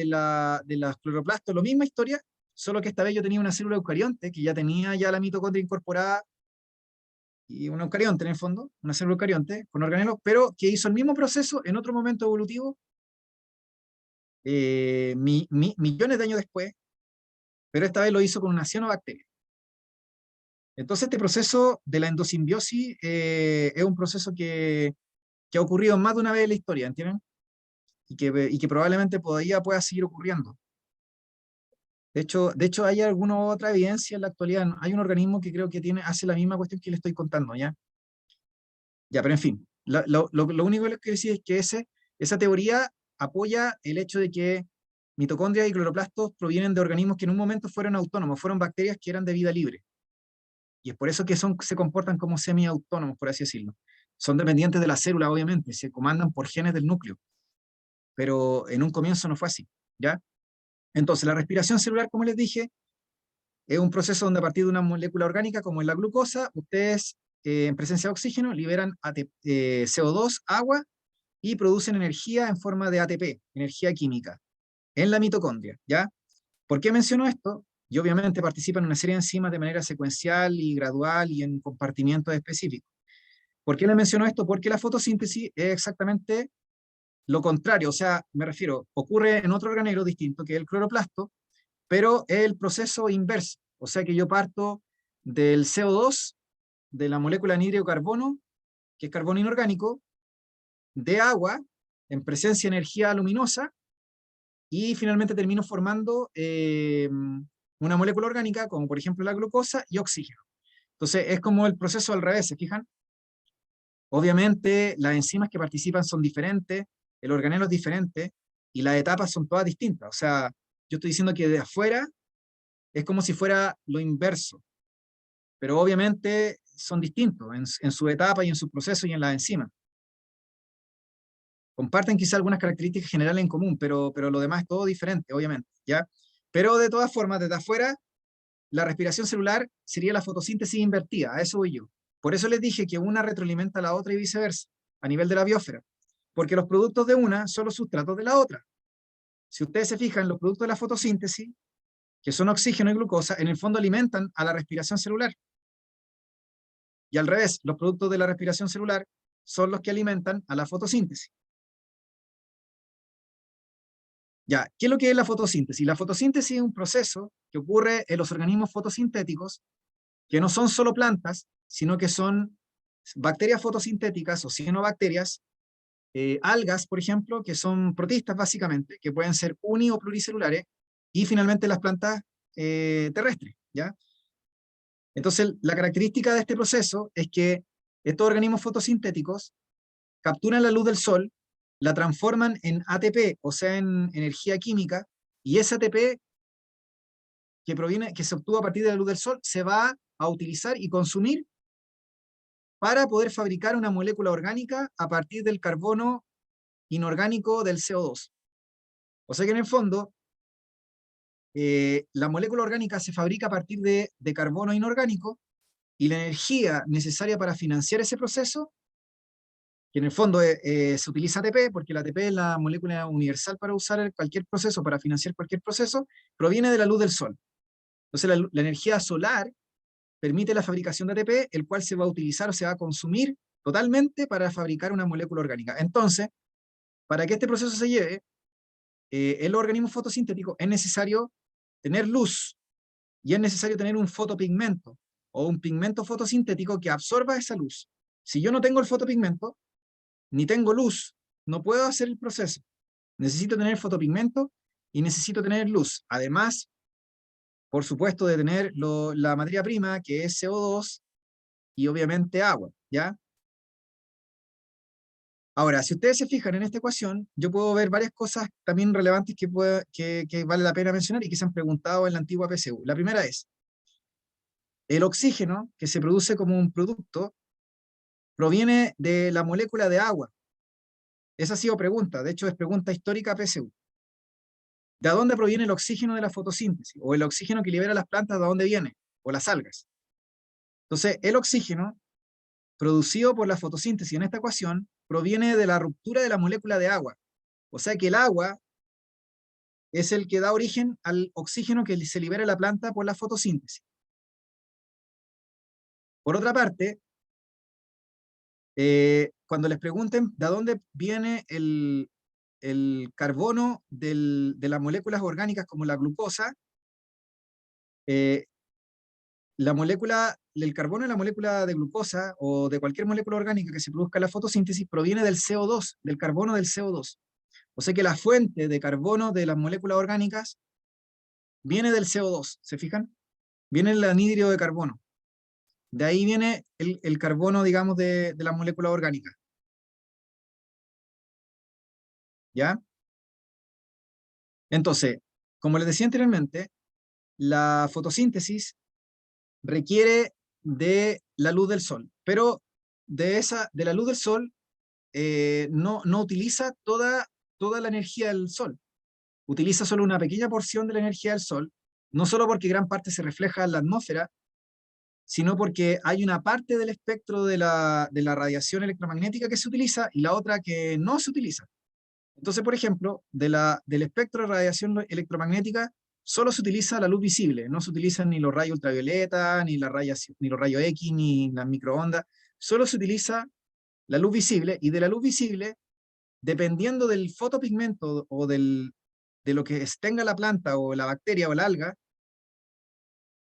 cloroplastos, la misma historia, solo que esta vez yo tenía una célula eucarionte que ya tenía ya la mitocondria incorporada y un eucarionte en el fondo, una célula eucarionte con organelos, pero que hizo el mismo proceso en otro momento evolutivo, millones de años después, pero esta vez lo hizo con una cianobacteria. Entonces este proceso de la endosimbiosis es un proceso que ha ocurrido más de una vez en la historia, ¿entienden? Y que probablemente todavía pueda seguir ocurriendo. De hecho, hay alguna otra evidencia en la actualidad. Hay un organismo que creo que hace la misma cuestión que le estoy contando, ¿ya? Ya, pero en fin, lo único que les quiero decir es que esa teoría apoya el hecho de que mitocondrias y cloroplastos provienen de organismos que en un momento fueron autónomos, fueron bacterias que eran de vida libre. Y es por eso que se comportan como semiautónomos, por así decirlo. Son dependientes de la célula, obviamente, se comandan por genes del núcleo, pero en un comienzo no fue así, ¿ya? Entonces, la respiración celular, como les dije, es un proceso donde a partir de una molécula orgánica, como es la glucosa, ustedes, en presencia de oxígeno, liberan CO2, agua, y producen energía en forma de ATP, energía química, en la mitocondria, ¿ya? ¿Por qué menciono esto? Y obviamente participan en una serie de enzimas de manera secuencial y gradual y en compartimientos específicos. ¿Por qué le menciono esto? Porque la fotosíntesis es exactamente lo contrario, o sea, me refiero, ocurre en otro organelo distinto que es el cloroplasto, pero es el proceso inverso, o sea que yo parto del CO2, de la molécula de anhídrido carbono, que es carbono inorgánico, de agua, en presencia de energía luminosa, y finalmente termino formando una molécula orgánica, como por ejemplo la glucosa y oxígeno. Entonces es como el proceso al revés, ¿se fijan? Obviamente las enzimas que participan son diferentes, el organelo es diferente, y las etapas son todas distintas. O sea, yo estoy diciendo que de afuera es como si fuera lo inverso, pero obviamente son distintos en su etapa y en su proceso y en las enzimas. Comparten quizá algunas características generales en común, pero lo demás es todo diferente, obviamente, ¿ya? Pero de todas formas, desde afuera, la respiración celular sería la fotosíntesis invertida, a eso voy yo. Por eso les dije que una retroalimenta a la otra y viceversa, a nivel de la biosfera, porque los productos de una son los sustratos de la otra. Si ustedes se fijan, los productos de la fotosíntesis, que son oxígeno y glucosa, en el fondo alimentan a la respiración celular. Y al revés, los productos de la respiración celular son los que alimentan a la fotosíntesis. Ya, ¿qué es lo que es la fotosíntesis? La fotosíntesis es un proceso que ocurre en los organismos fotosintéticos, que no son solo plantas, sino que son bacterias fotosintéticas o cianobacterias, algas, por ejemplo, que son protistas básicamente, que pueden ser uni o pluricelulares, y finalmente las plantas terrestres, ¿ya? Entonces, la característica de este proceso es que estos organismos fotosintéticos capturan la luz del sol, la transforman en ATP, o sea, en energía química, y ese ATP que se obtuvo a partir de la luz del sol se va a utilizar y consumir para poder fabricar una molécula orgánica a partir del carbono inorgánico del CO2. O sea que en el fondo, la molécula orgánica se fabrica a partir de carbono inorgánico y la energía necesaria para financiar ese proceso, que en el fondo se utiliza ATP, porque la ATP es la molécula universal para usar cualquier proceso, para financiar cualquier proceso, proviene de la luz del sol. Entonces la energía solar permite la fabricación de ATP, el cual se va a utilizar o se va a consumir totalmente para fabricar una molécula orgánica. Entonces, para que este proceso se lleve, en los organismos fotosintéticos es necesario tener luz y es necesario tener un fotopigmento o un pigmento fotosintético que absorba esa luz. Si yo no tengo el fotopigmento, ni tengo luz, no puedo hacer el proceso. Necesito tener fotopigmento y necesito tener luz. Además, por supuesto, de tener la materia prima, que es CO2, y obviamente agua, ¿ya? Ahora, si ustedes se fijan en esta ecuación, yo puedo ver varias cosas también relevantes que vale la pena mencionar y que se han preguntado en la antigua PSU. La primera es, el oxígeno que se produce como un producto proviene de la molécula de agua. Esa ha sido pregunta, de hecho es pregunta histórica PSU. ¿De dónde proviene el oxígeno de la fotosíntesis? O el oxígeno que libera las plantas, ¿de dónde viene? O las algas. Entonces, el oxígeno producido por la fotosíntesis en esta ecuación proviene de la ruptura de la molécula de agua. O sea que el agua es el que da origen al oxígeno que se libera en la planta por la fotosíntesis. Por otra parte, cuando les pregunten de dónde viene el carbono de las moléculas orgánicas como la glucosa, eh, la molécula, el carbono de la molécula de glucosa o de cualquier molécula orgánica que se produzca en la fotosíntesis proviene del CO2, del carbono del CO2. O sea que la fuente de carbono de las moléculas orgánicas viene del CO2, ¿se fijan? Viene el anhídrido de carbono. De ahí viene el carbono, digamos, de las moléculas orgánicas. ¿Ya? Entonces, como les decía anteriormente, la fotosíntesis requiere de la luz del sol, pero de la luz del sol no utiliza toda la energía del sol, utiliza solo una pequeña porción de la energía del sol, no solo porque gran parte se refleja en la atmósfera, sino porque hay una parte del espectro de la radiación electromagnética que se utiliza y la otra que no se utiliza. Entonces, por ejemplo, del espectro de radiación electromagnética solo se utiliza la luz visible, no se utilizan ni los rayos ultravioleta, ni los rayos X, ni las microondas, solo se utiliza la luz visible, y de la luz visible, dependiendo del fotopigmento o de lo que tenga la planta o la bacteria o la alga,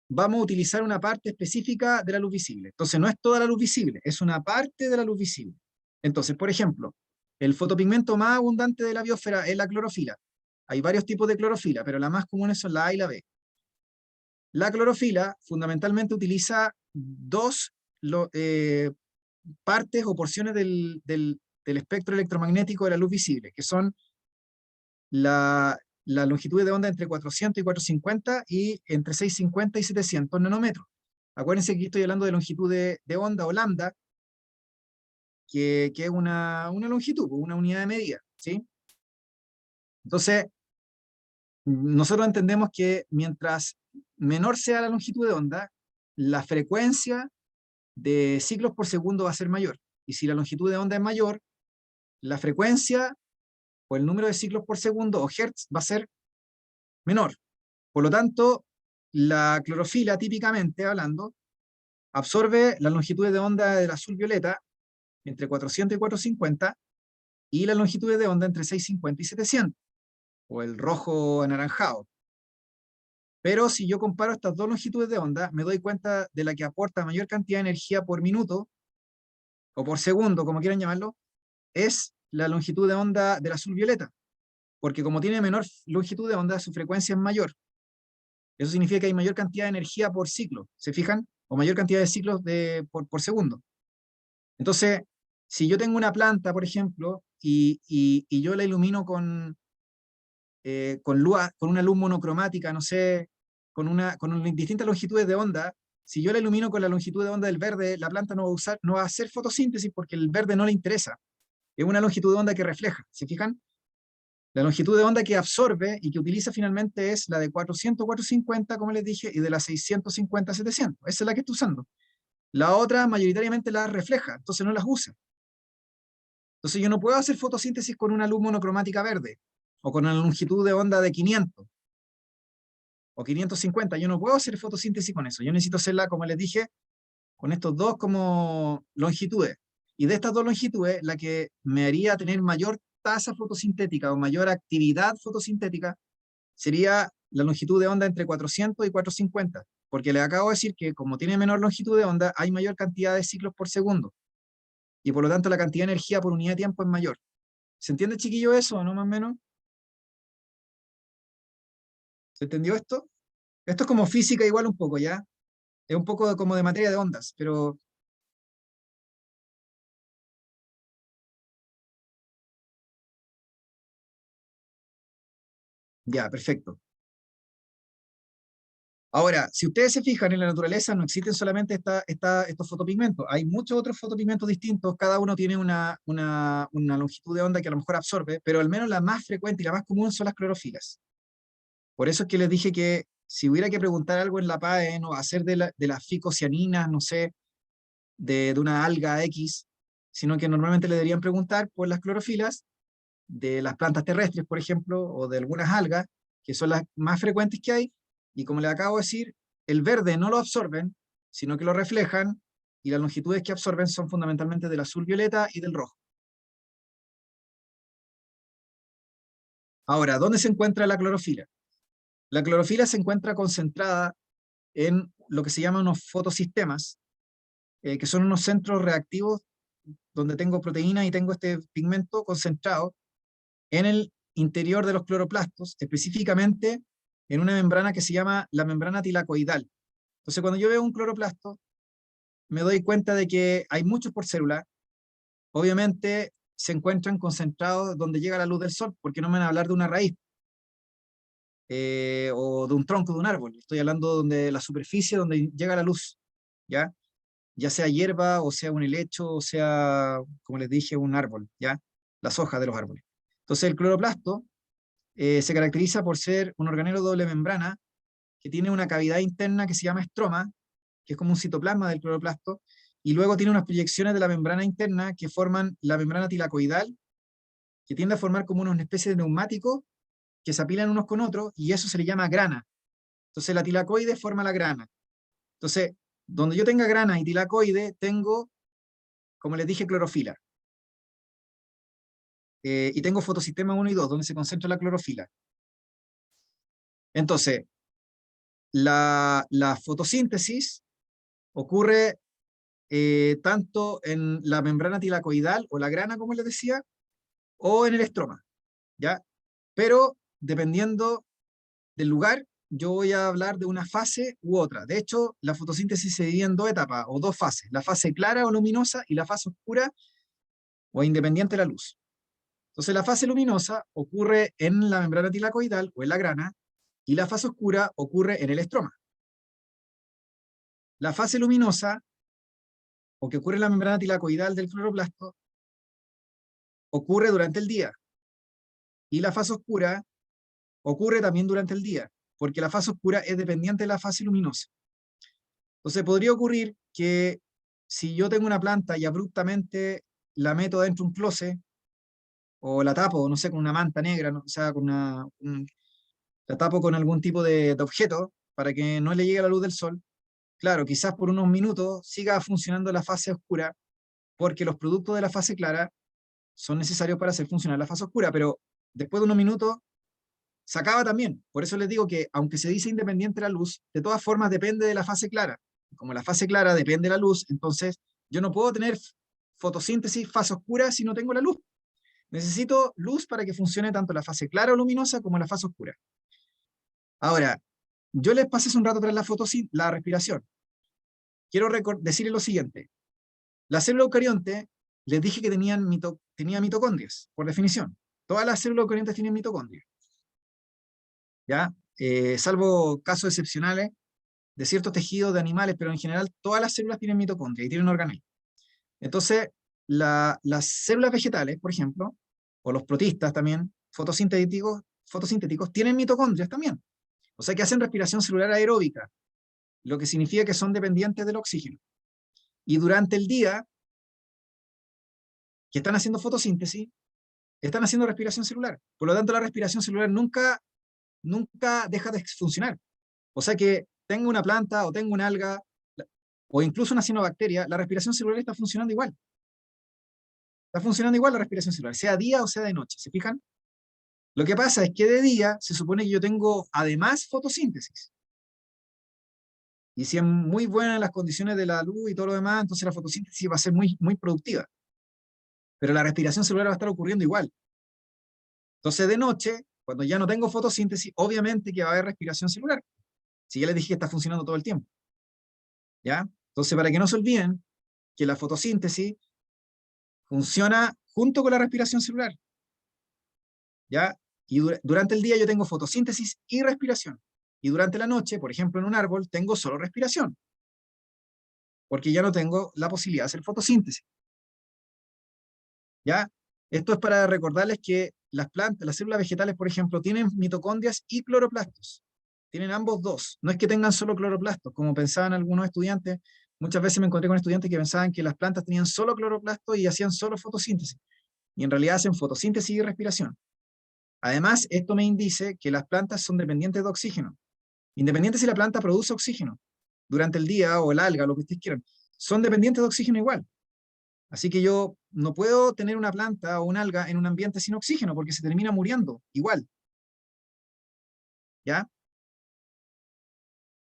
vamos a utilizar una parte específica de la luz visible. Entonces no es toda la luz visible, es una parte de la luz visible. Entonces, por ejemplo, el fotopigmento más abundante de la biosfera es la clorofila. Hay varios tipos de clorofila, pero las más comunes son la A y la B. La clorofila fundamentalmente utiliza dos partes o porciones del espectro electromagnético de la luz visible, que son la longitud de onda entre 400 y 450 y entre 650 y 700 nanómetros. Acuérdense que aquí estoy hablando de longitud de onda o lambda, que es una longitud, una unidad de medida, ¿sí? Entonces, nosotros entendemos que mientras menor sea la longitud de onda, la frecuencia de ciclos por segundo va a ser mayor. Y si la longitud de onda es mayor, la frecuencia o el número de ciclos por segundo o hertz va a ser menor. Por lo tanto, la clorofila, típicamente hablando, absorbe las longitudes de onda del azul violeta entre 400 y 450 y las longitudes de onda entre 650 y 700, o el rojo anaranjado. Pero si yo comparo estas dos longitudes de onda, me doy cuenta de la que aporta mayor cantidad de energía por minuto, o por segundo, como quieran llamarlo, es la longitud de onda del azul violeta, porque como tiene menor longitud de onda, su frecuencia es mayor. Eso significa que hay mayor cantidad de energía por ciclo, ¿se fijan? O mayor cantidad de ciclos por segundo. Entonces, si yo tengo una planta, por ejemplo, y yo la ilumino con una luz monocromática, no sé, con distintas longitudes de onda, si yo la ilumino con la longitud de onda del verde, la planta no va a hacer fotosíntesis porque el verde no le interesa. Es una longitud de onda que refleja, ¿se fijan? La longitud de onda que absorbe y que utiliza finalmente es la de 400 450, como les dije, y de la 650 700. Esa es la que estoy usando. La otra mayoritariamente las refleja, entonces no las usa. Entonces yo no puedo hacer fotosíntesis con una luz monocromática verde, o con una longitud de onda de 500, o 550. Yo no puedo hacer fotosíntesis con eso. Yo necesito hacerla, como les dije, con estos dos como longitudes. Y de estas dos longitudes, la que me haría tener mayor tasa fotosintética o mayor actividad fotosintética sería la longitud de onda entre 400 y 450, porque les acabo de decir que como tiene menor longitud de onda, hay mayor cantidad de ciclos por segundo, y por lo tanto la cantidad de energía por unidad de tiempo es mayor. ¿Se entiende, chiquillo, eso o no, más o menos? ¿Se entendió esto? Esto es como física igual un poco, ¿ya? Es un poco como de materia de ondas, pero Ya, perfecto. Ahora, si ustedes se fijan, en la naturaleza no existen solamente estos fotopigmentos, hay muchos otros fotopigmentos distintos, cada uno tiene una longitud de onda que a lo mejor absorbe, pero al menos la más frecuente y la más común son las clorofilas. Por eso es que les dije que si hubiera que preguntar algo en la PAE, o hacer de las ficocianinas, no sé, de una alga X, sino que normalmente le deberían preguntar por las clorofilas de las plantas terrestres, por ejemplo, o de algunas algas, que son las más frecuentes que hay, y como les acabo de decir, el verde no lo absorben, sino que lo reflejan, y las longitudes que absorben son fundamentalmente del azul violeta y del rojo. Ahora, ¿dónde se encuentra la clorofila? La clorofila se encuentra concentrada en lo que se llaman unos fotosistemas, que son unos centros reactivos donde tengo proteína y tengo este pigmento concentrado en el interior de los cloroplastos, específicamente en una membrana que se llama la membrana tilacoidal. Entonces, cuando yo veo un cloroplasto, me doy cuenta de que hay muchos por célula. Obviamente, se encuentran concentrados donde llega la luz del sol, porque no me van a hablar de una raíz o de un tronco de un árbol. Estoy hablando donde la superficie donde llega la luz, ¿ya? Ya sea hierba, o sea un helecho, o sea, como les dije, un árbol, ¿ya? Las hojas de los árboles. Entonces, el cloroplasto se caracteriza por ser un organelo doble membrana que tiene una cavidad interna que se llama estroma, que es como un citoplasma del cloroplasto, y luego tiene unas proyecciones de la membrana interna que forman la membrana tilacoidal, que tiende a formar como una especie de neumáticos que se apilan unos con otros, y eso se le llama grana. Entonces la tilacoide forma la grana. Entonces, donde yo tenga grana y tilacoide, tengo, como les dije, clorofila. Y tengo fotosistema 1 y 2, donde se concentra la clorofila. Entonces, la fotosíntesis ocurre tanto en la membrana tilacoidal o la grana, como les decía, o en el estroma, ¿ya? Pero dependiendo del lugar, yo voy a hablar de una fase u otra. De hecho, la fotosíntesis se divide en dos etapas o dos fases, la fase clara o luminosa y la fase oscura o independiente de la luz. Entonces, la fase luminosa ocurre en la membrana tilacoidal o en la grana, y la fase oscura ocurre en el estroma. La fase luminosa, o que ocurre en la membrana tilacoidal del cloroplasto, ocurre durante el día, y la fase oscura ocurre también durante el día, porque la fase oscura es dependiente de la fase luminosa. Entonces podría ocurrir que si yo tengo una planta y abruptamente la meto dentro de un closet, o la tapo, no sé, con una manta negra, ¿no? O sea, la tapo con algún tipo de objeto para que no le llegue la luz del sol, claro, quizás por unos minutos siga funcionando la fase oscura, porque los productos de la fase clara son necesarios para hacer funcionar la fase oscura, pero después de unos minutos se acaba también. Por eso les digo que, aunque se dice independiente de la luz, de todas formas depende de la fase clara. Como la fase clara depende de la luz, entonces yo no puedo tener fotosíntesis fase oscura si no tengo la luz. Necesito luz para que funcione tanto la fase clara o luminosa como la fase oscura. Ahora, yo les pasé hace un rato atrás la respiración. Quiero decirles lo siguiente. La célula eucarionte, les dije que tenía mitocondrias, por definición. Todas las células eucariontes tienen mitocondrias, ¿ya? Salvo casos excepcionales de ciertos tejidos de animales, pero en general todas las células tienen mitocondria y tienen organelo. Entonces, las células vegetales, por ejemplo, o los protistas también, fotosintéticos, tienen mitocondrias también. O sea que hacen respiración celular aeróbica, lo que significa que son dependientes del oxígeno. Y durante el día, que están haciendo fotosíntesis, están haciendo respiración celular. Por lo tanto, la respiración celular nunca deja de funcionar. O sea que tengo una planta o tengo una alga o incluso una cianobacteria, la respiración celular está funcionando igual. Está funcionando igual la respiración celular, sea día o sea de noche, ¿se fijan? Lo que pasa es que de día se supone que yo tengo además fotosíntesis. Y si es muy buena las condiciones de la luz y todo lo demás, entonces la fotosíntesis va a ser muy productiva. Pero la respiración celular va a estar ocurriendo igual. Entonces de noche, cuando ya no tengo fotosíntesis, obviamente que va a haber respiración celular. Si ya les dije que está funcionando todo el tiempo. ¿Ya? Entonces, para que no se olviden que la fotosíntesis funciona junto con la respiración celular. ¿Ya? Y durante el día yo tengo fotosíntesis y respiración. Y durante la noche, por ejemplo, en un árbol, tengo solo respiración, porque ya no tengo la posibilidad de hacer fotosíntesis. ¿Ya? Esto es para recordarles que las plantas, las células vegetales, por ejemplo, tienen mitocondrias y cloroplastos. Tienen ambos dos. No es que tengan solo cloroplastos, como pensaban algunos estudiantes. Muchas veces me encontré con estudiantes que pensaban que las plantas tenían solo cloroplastos y hacían solo fotosíntesis. Y en realidad hacen fotosíntesis y respiración. Además, esto me indica que las plantas son dependientes de oxígeno. Independiente si la planta produce oxígeno durante el día o el alga, lo que ustedes quieran, son dependientes de oxígeno igual. Así que yo no puedo tener una planta o un alga en un ambiente sin oxígeno porque se termina muriendo igual. ¿Ya?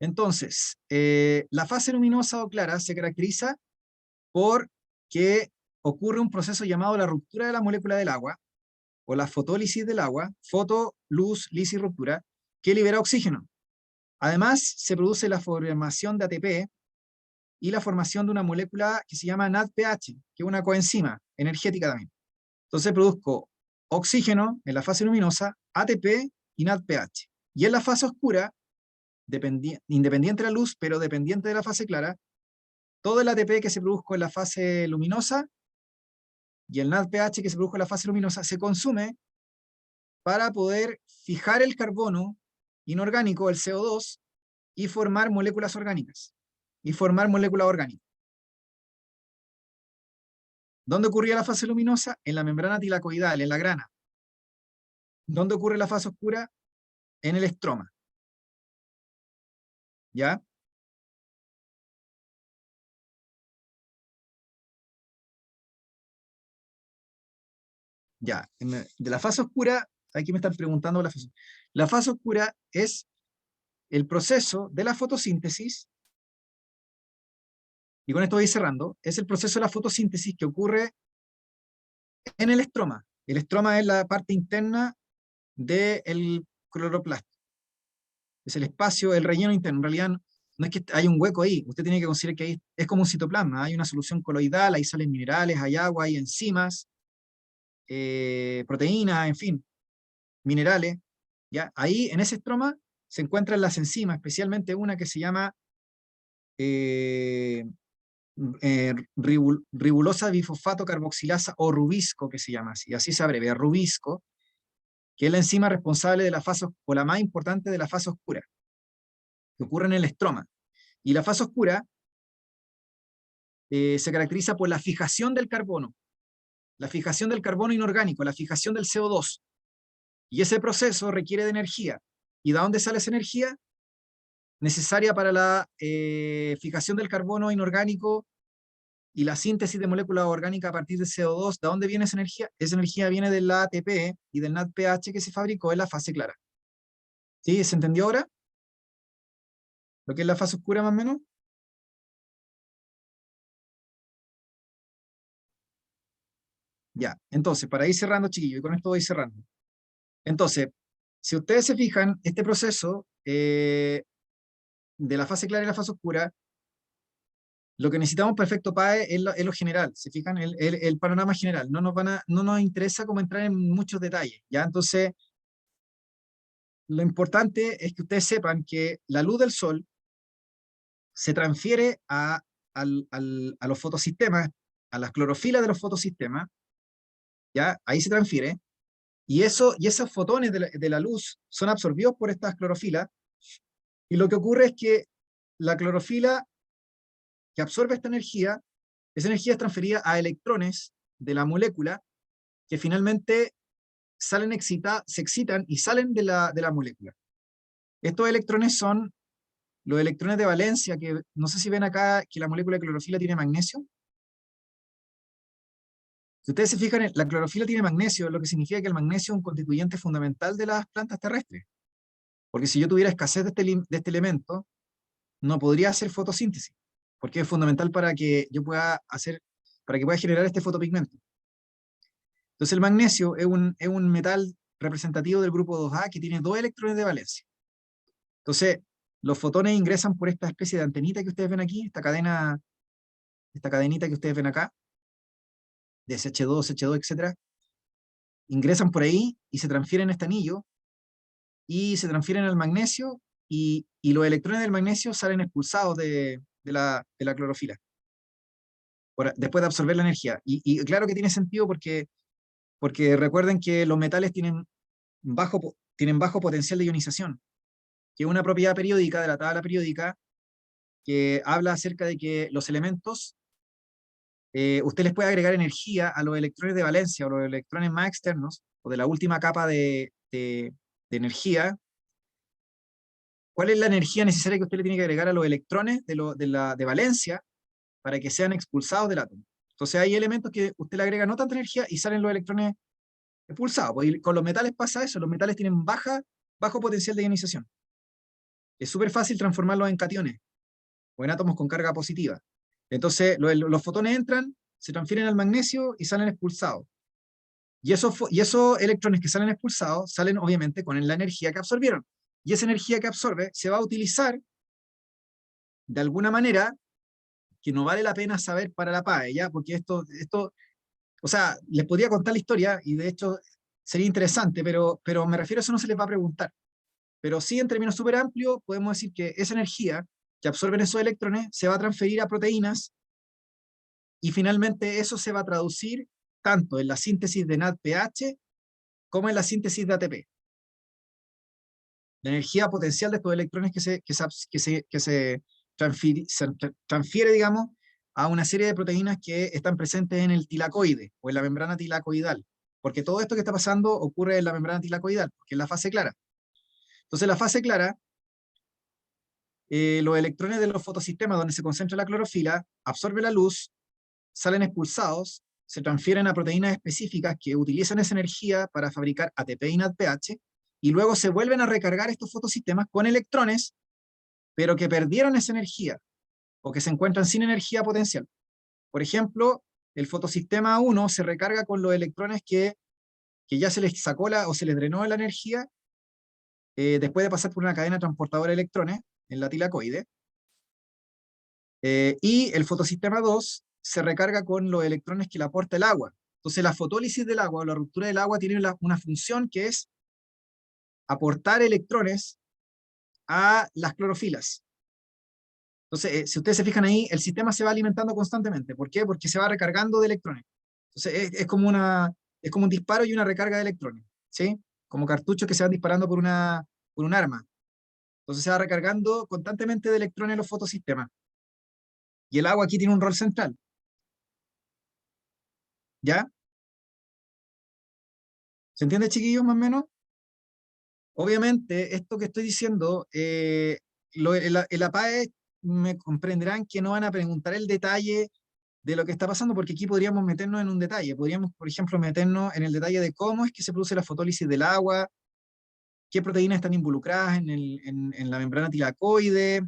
Entonces, la fase luminosa o clara se caracteriza por que ocurre un proceso llamado la ruptura de la molécula del agua o la fotólisis del agua, foto, luz, lisis, ruptura, que libera oxígeno. Además, se produce la formación de ATP y la formación de una molécula que se llama NADPH, que es una coenzima energética también. Entonces produzco oxígeno en la fase luminosa, ATP y NADPH. Y en la fase oscura, independiente de la luz, pero dependiente de la fase clara, todo el ATP que se produjo en la fase luminosa y el NADPH que se produjo en la fase luminosa se consume para poder fijar el carbono inorgánico, el CO2, y formar moléculas orgánicas. Y formar moléculas orgánicas. ¿Dónde ocurría la fase luminosa? En la membrana tilacoidal, en la grana. ¿Dónde ocurre la fase oscura? En el estroma. ¿Ya? Ya. De la fase oscura, aquí me están preguntando la fase. La fase oscura es el proceso de la fotosíntesis, y con esto voy cerrando, es el proceso de la fotosíntesis que ocurre en el estroma. El estroma es la parte interna del cloroplasto. Es el espacio, el relleno interno. En realidad no es que hay un hueco ahí, usted tiene que considerar que ahí es como un citoplasma, hay una solución coloidal, ahí salen minerales, hay agua, hay enzimas, proteínas, en fin, minerales. ¿Ya? Ahí en ese estroma se encuentran las enzimas, especialmente una que se llama eh, ribulosa bifosfato carboxilasa o rubisco, que se llama así se abrevia, rubisco, que es la enzima responsable de la fase, o la más importante de la fase oscura, que ocurre en el estroma. Y la fase oscura se caracteriza por la fijación del carbono inorgánico, la fijación del CO2. Y ese proceso requiere de energía. ¿Y de dónde sale esa energía? Necesaria para la fijación del carbono inorgánico y la síntesis de moléculas orgánicas a partir de CO2. ¿De dónde viene esa energía? Esa energía viene del ATP y del NADPH que se fabricó en la fase clara. ¿Sí? ¿Se entendió ahora? ¿Lo que es la fase oscura más o menos? Ya, entonces, para ir cerrando, chiquillos, y con esto voy cerrando. Entonces, si ustedes se fijan, este proceso de la fase clara y la fase oscura, lo que necesitamos para efecto PAE es lo general, se fijan, el panorama general. No nos interesa como entrar en muchos detalles, ¿ya? Entonces, lo importante es que ustedes sepan que la luz del sol se transfiere a los fotosistemas, a las clorofilas de los fotosistemas, ¿ya? Ahí se transfiere, y esos fotones de la luz son absorbidos por estas clorofilas, y lo que ocurre es que la clorofila que absorbe esa energía es transferida a electrones de la molécula que finalmente se excitan y salen de la molécula. Estos electrones son los electrones de valencia, que no sé si ven acá que la molécula de clorofila tiene magnesio. Si ustedes se fijan, la clorofila tiene magnesio, lo que significa que el magnesio es un constituyente fundamental de las plantas terrestres. Porque si yo tuviera escasez de este elemento, no podría hacer fotosíntesis, porque es fundamental para que yo pueda para que pueda generar este fotopigmento. Entonces el magnesio es un metal representativo del grupo 2A que tiene dos electrones de valencia. Entonces, los fotones ingresan por esta especie de antenita que ustedes ven aquí, esta cadenita que ustedes ven acá, de SH2, SH2, etc. ingresan por ahí y se transfieren a este anillo, y se transfieren al magnesio, y los electrones del magnesio salen expulsados de la clorofila, después de absorber la energía. Y claro que tiene sentido porque recuerden que los metales tienen bajo potencial de ionización, que es una propiedad periódica de la tabla periódica que habla acerca de que los elementos, usted les puede agregar energía a los electrones de valencia o los electrones más externos, o de la última capa de energía. ¿Cuál es la energía necesaria que usted le tiene que agregar a los electrones de valencia para que sean expulsados del átomo? Entonces hay elementos que usted le agrega no tanta energía y salen los electrones expulsados. Pues, y con los metales pasa eso, los metales tienen bajo potencial de ionización. Es súper fácil transformarlos en cationes o en átomos con carga positiva. Entonces los fotones entran, se transfieren al magnesio y salen expulsados. Y esos electrones que salen expulsados salen obviamente con la energía que absorbieron. Y esa energía que absorbe se va a utilizar de alguna manera que no vale la pena saber para la PAE, ¿ya? Porque o sea, les podría contar la historia y de hecho sería interesante, pero me refiero a eso, no se les va a preguntar. Pero sí, en términos súper amplios, podemos decir que esa energía que absorben esos electrones se va a transferir a proteínas, y finalmente eso se va a traducir tanto en la síntesis de NADPH como en la síntesis de ATP. La energía potencial de estos electrones que se transfiere, digamos, a una serie de proteínas que están presentes en el tilacoide o en la membrana tilacoidal. Porque todo esto que está pasando ocurre en la membrana tilacoidal, que es la fase clara. Entonces, la fase clara, los electrones de los fotosistemas donde se concentra la clorofila absorben la luz, salen expulsados, se transfieren a proteínas específicas que utilizan esa energía para fabricar ATP y NADPH, y luego se vuelven a recargar estos fotosistemas con electrones, pero que perdieron esa energía, o que se encuentran sin energía potencial. Por ejemplo, el fotosistema 1 se recarga con los electrones que ya se les sacó o se les drenó la energía, después de pasar por una cadena transportadora de electrones en la tilacoide, y el fotosistema 2 se recarga con los electrones que le aporta el agua. Entonces la fotólisis del agua o la ruptura del agua tiene una función que es aportar electrones a las clorofilas. Entonces, si ustedes se fijan ahí, el sistema se va alimentando constantemente. ¿Por qué? Porque se va recargando de electrones. Entonces, es como un disparo y una recarga de electrones, ¿sí? Como cartuchos que se van disparando por un arma. Entonces se va recargando constantemente de electrones los fotosistemas. Y el agua aquí tiene un rol central, ¿ya? ¿Se entiende, chiquillos, más o menos? Obviamente, esto que estoy diciendo, el APAE me comprenderán que no van a preguntar el detalle de lo que está pasando, porque aquí podríamos meternos en un detalle. Podríamos, por ejemplo, meternos en el detalle de cómo es que se produce la fotólisis del agua, qué proteínas están involucradas en la membrana tilacoide,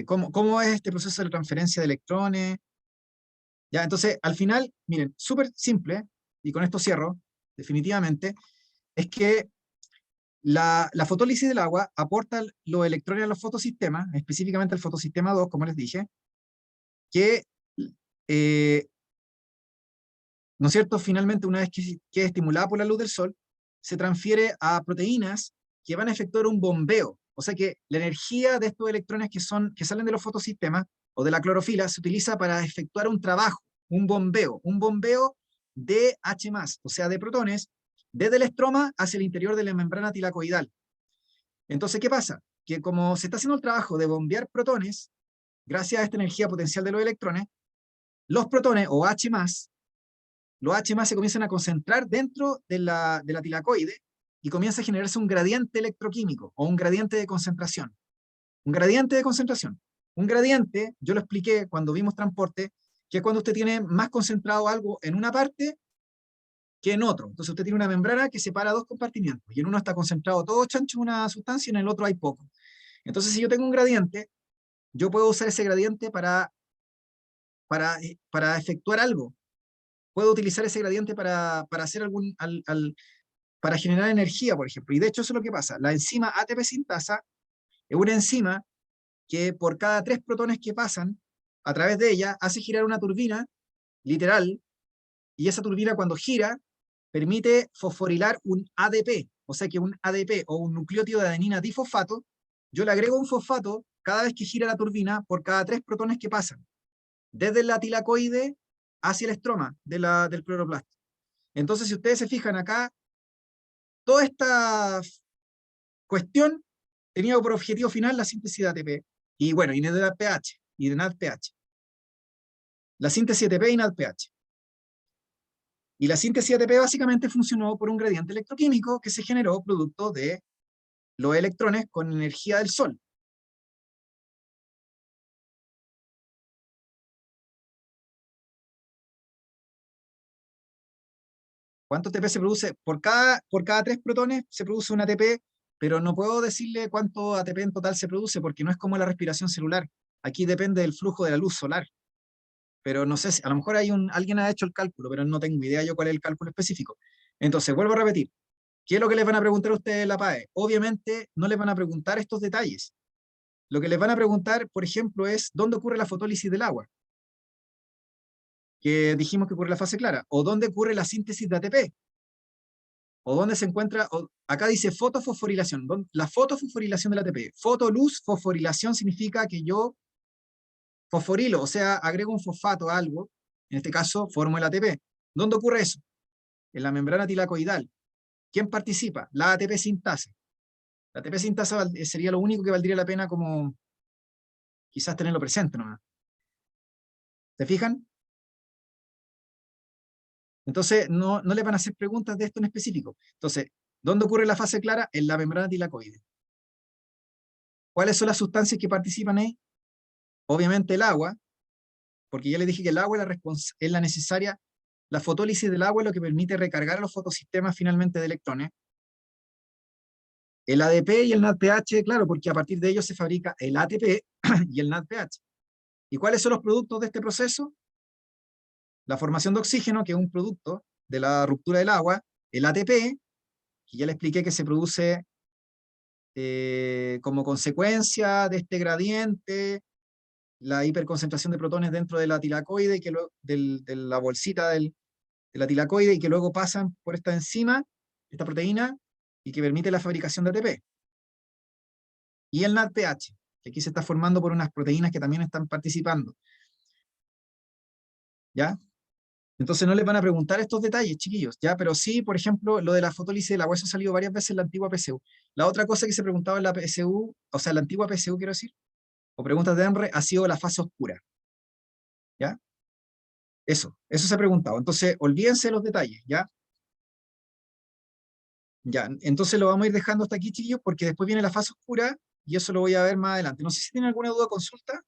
cómo es este proceso de transferencia de electrones. Ya, entonces, al final, miren, súper simple, y con esto cierro, definitivamente, es que la fotólisis del agua aporta los electrones a los fotosistemas, específicamente al fotosistema 2, como les dije, que, eh, ¿no es cierto?, finalmente, una vez que es estimulada por la luz del sol, se transfiere a proteínas que van a efectuar un bombeo. O sea que la energía de estos electrones que salen de los fotosistemas o de la clorofila se utiliza para efectuar un trabajo, un bombeo de H+, o sea, de protones, desde el estroma hacia el interior de la membrana tilacoidal. Entonces, ¿qué pasa? Que como se está haciendo el trabajo de bombear protones, gracias a esta energía potencial de los electrones, los protones o H+, los H+ se comienzan a concentrar dentro de la tilacoide y comienza a generarse un gradiente electroquímico o un gradiente de concentración. Un gradiente de concentración. Un gradiente, yo lo expliqué cuando vimos transporte, que es cuando usted tiene más concentrado algo en una parte que en otro. Entonces usted tiene una membrana que separa dos compartimientos y en uno está concentrado todo chancho una sustancia y en el otro hay poco. Entonces si yo tengo un gradiente, yo puedo usar ese gradiente para efectuar algo. Puedo utilizar ese gradiente para hacer para generar energía, por ejemplo. Y de hecho eso es lo que pasa. La enzima ATP sintasa es una enzima que por cada 3 protones que pasan a través de ella hace girar una turbina, literal, y esa turbina cuando gira permite fosforilar un ADP, o sea que un ADP o un nucleótido de adenina difosfato, yo le agrego un fosfato cada vez que gira la turbina por cada 3 protones que pasan, desde la tilacoide hacia el estroma del cloroplasto. Entonces, si ustedes se fijan acá, toda esta cuestión tenía por objetivo final la síntesis de ATP, y bueno, y de NADPH, y de NADPH. La síntesis de ATP y NADPH. Y la síntesis de ATP básicamente funcionó por un gradiente electroquímico que se generó producto de los electrones con energía del Sol. ¿Cuánto ATP se produce? Por cada 3 protones se produce un ATP, pero no puedo decirle cuánto ATP en total se produce porque no es como la respiración celular. Aquí depende del flujo de la luz solar. Pero no sé, a lo mejor alguien ha hecho el cálculo, pero no tengo idea yo cuál es el cálculo específico. Entonces, vuelvo a repetir, ¿qué es lo que les van a preguntar a ustedes en la PAE? Obviamente no les van a preguntar estos detalles. Lo que les van a preguntar, por ejemplo, es ¿dónde ocurre la fotólisis del agua? Que dijimos que ocurre en la fase clara. ¿O dónde ocurre la síntesis de ATP? ¿O dónde se encuentra? Acá dice fotofosforilación. La fotofosforilación del ATP. Fotoluz, fosforilación significa que yo fosforilo, o sea, agrego un fosfato a algo. En este caso, formo el ATP. ¿Dónde ocurre eso? En la membrana tilacoidal. ¿Quién participa? La ATP sintasa. La ATP sintasa sería lo único que valdría la pena como quizás tenerlo presente nomás. ¿Se fijan? Entonces, no le van a hacer preguntas de esto en específico. Entonces, ¿dónde ocurre la fase clara? En la membrana tilacoide. ¿Cuáles son las sustancias que participan ahí? Obviamente el agua, porque ya les dije que el agua es la necesaria. La fotólisis del agua es lo que permite recargar a los fotosistemas finalmente de electrones. El ADP y el NADPH, claro, porque a partir de ellos se fabrica el ATP y el NADPH. ¿Y cuáles son los productos de este proceso? La formación de oxígeno, que es un producto de la ruptura del agua, el ATP, que ya le expliqué que se produce como consecuencia de este gradiente, la hiperconcentración de protones dentro de la tilacoide, de la bolsita de la tilacoide, y que luego pasan por esta enzima, esta proteína, y que permite la fabricación de ATP. Y el NADPH, que aquí se está formando por unas proteínas que también están participando. ¿Ya? Entonces no les van a preguntar estos detalles, chiquillos, ¿ya? Pero sí, por ejemplo, lo de la fotólisis del agua, eso ha salido varias veces en la antigua PSU. La otra cosa que se preguntaba en la PSU, o sea, en la antigua PSU, quiero decir, o preguntas de ENRE, ha sido la fase oscura, ¿ya? Eso se ha preguntado. Entonces, olvídense de los detalles, ¿ya? Ya, entonces lo vamos a ir dejando hasta aquí, chiquillos, porque después viene la fase oscura, y eso lo voy a ver más adelante. No sé si tienen alguna duda o consulta.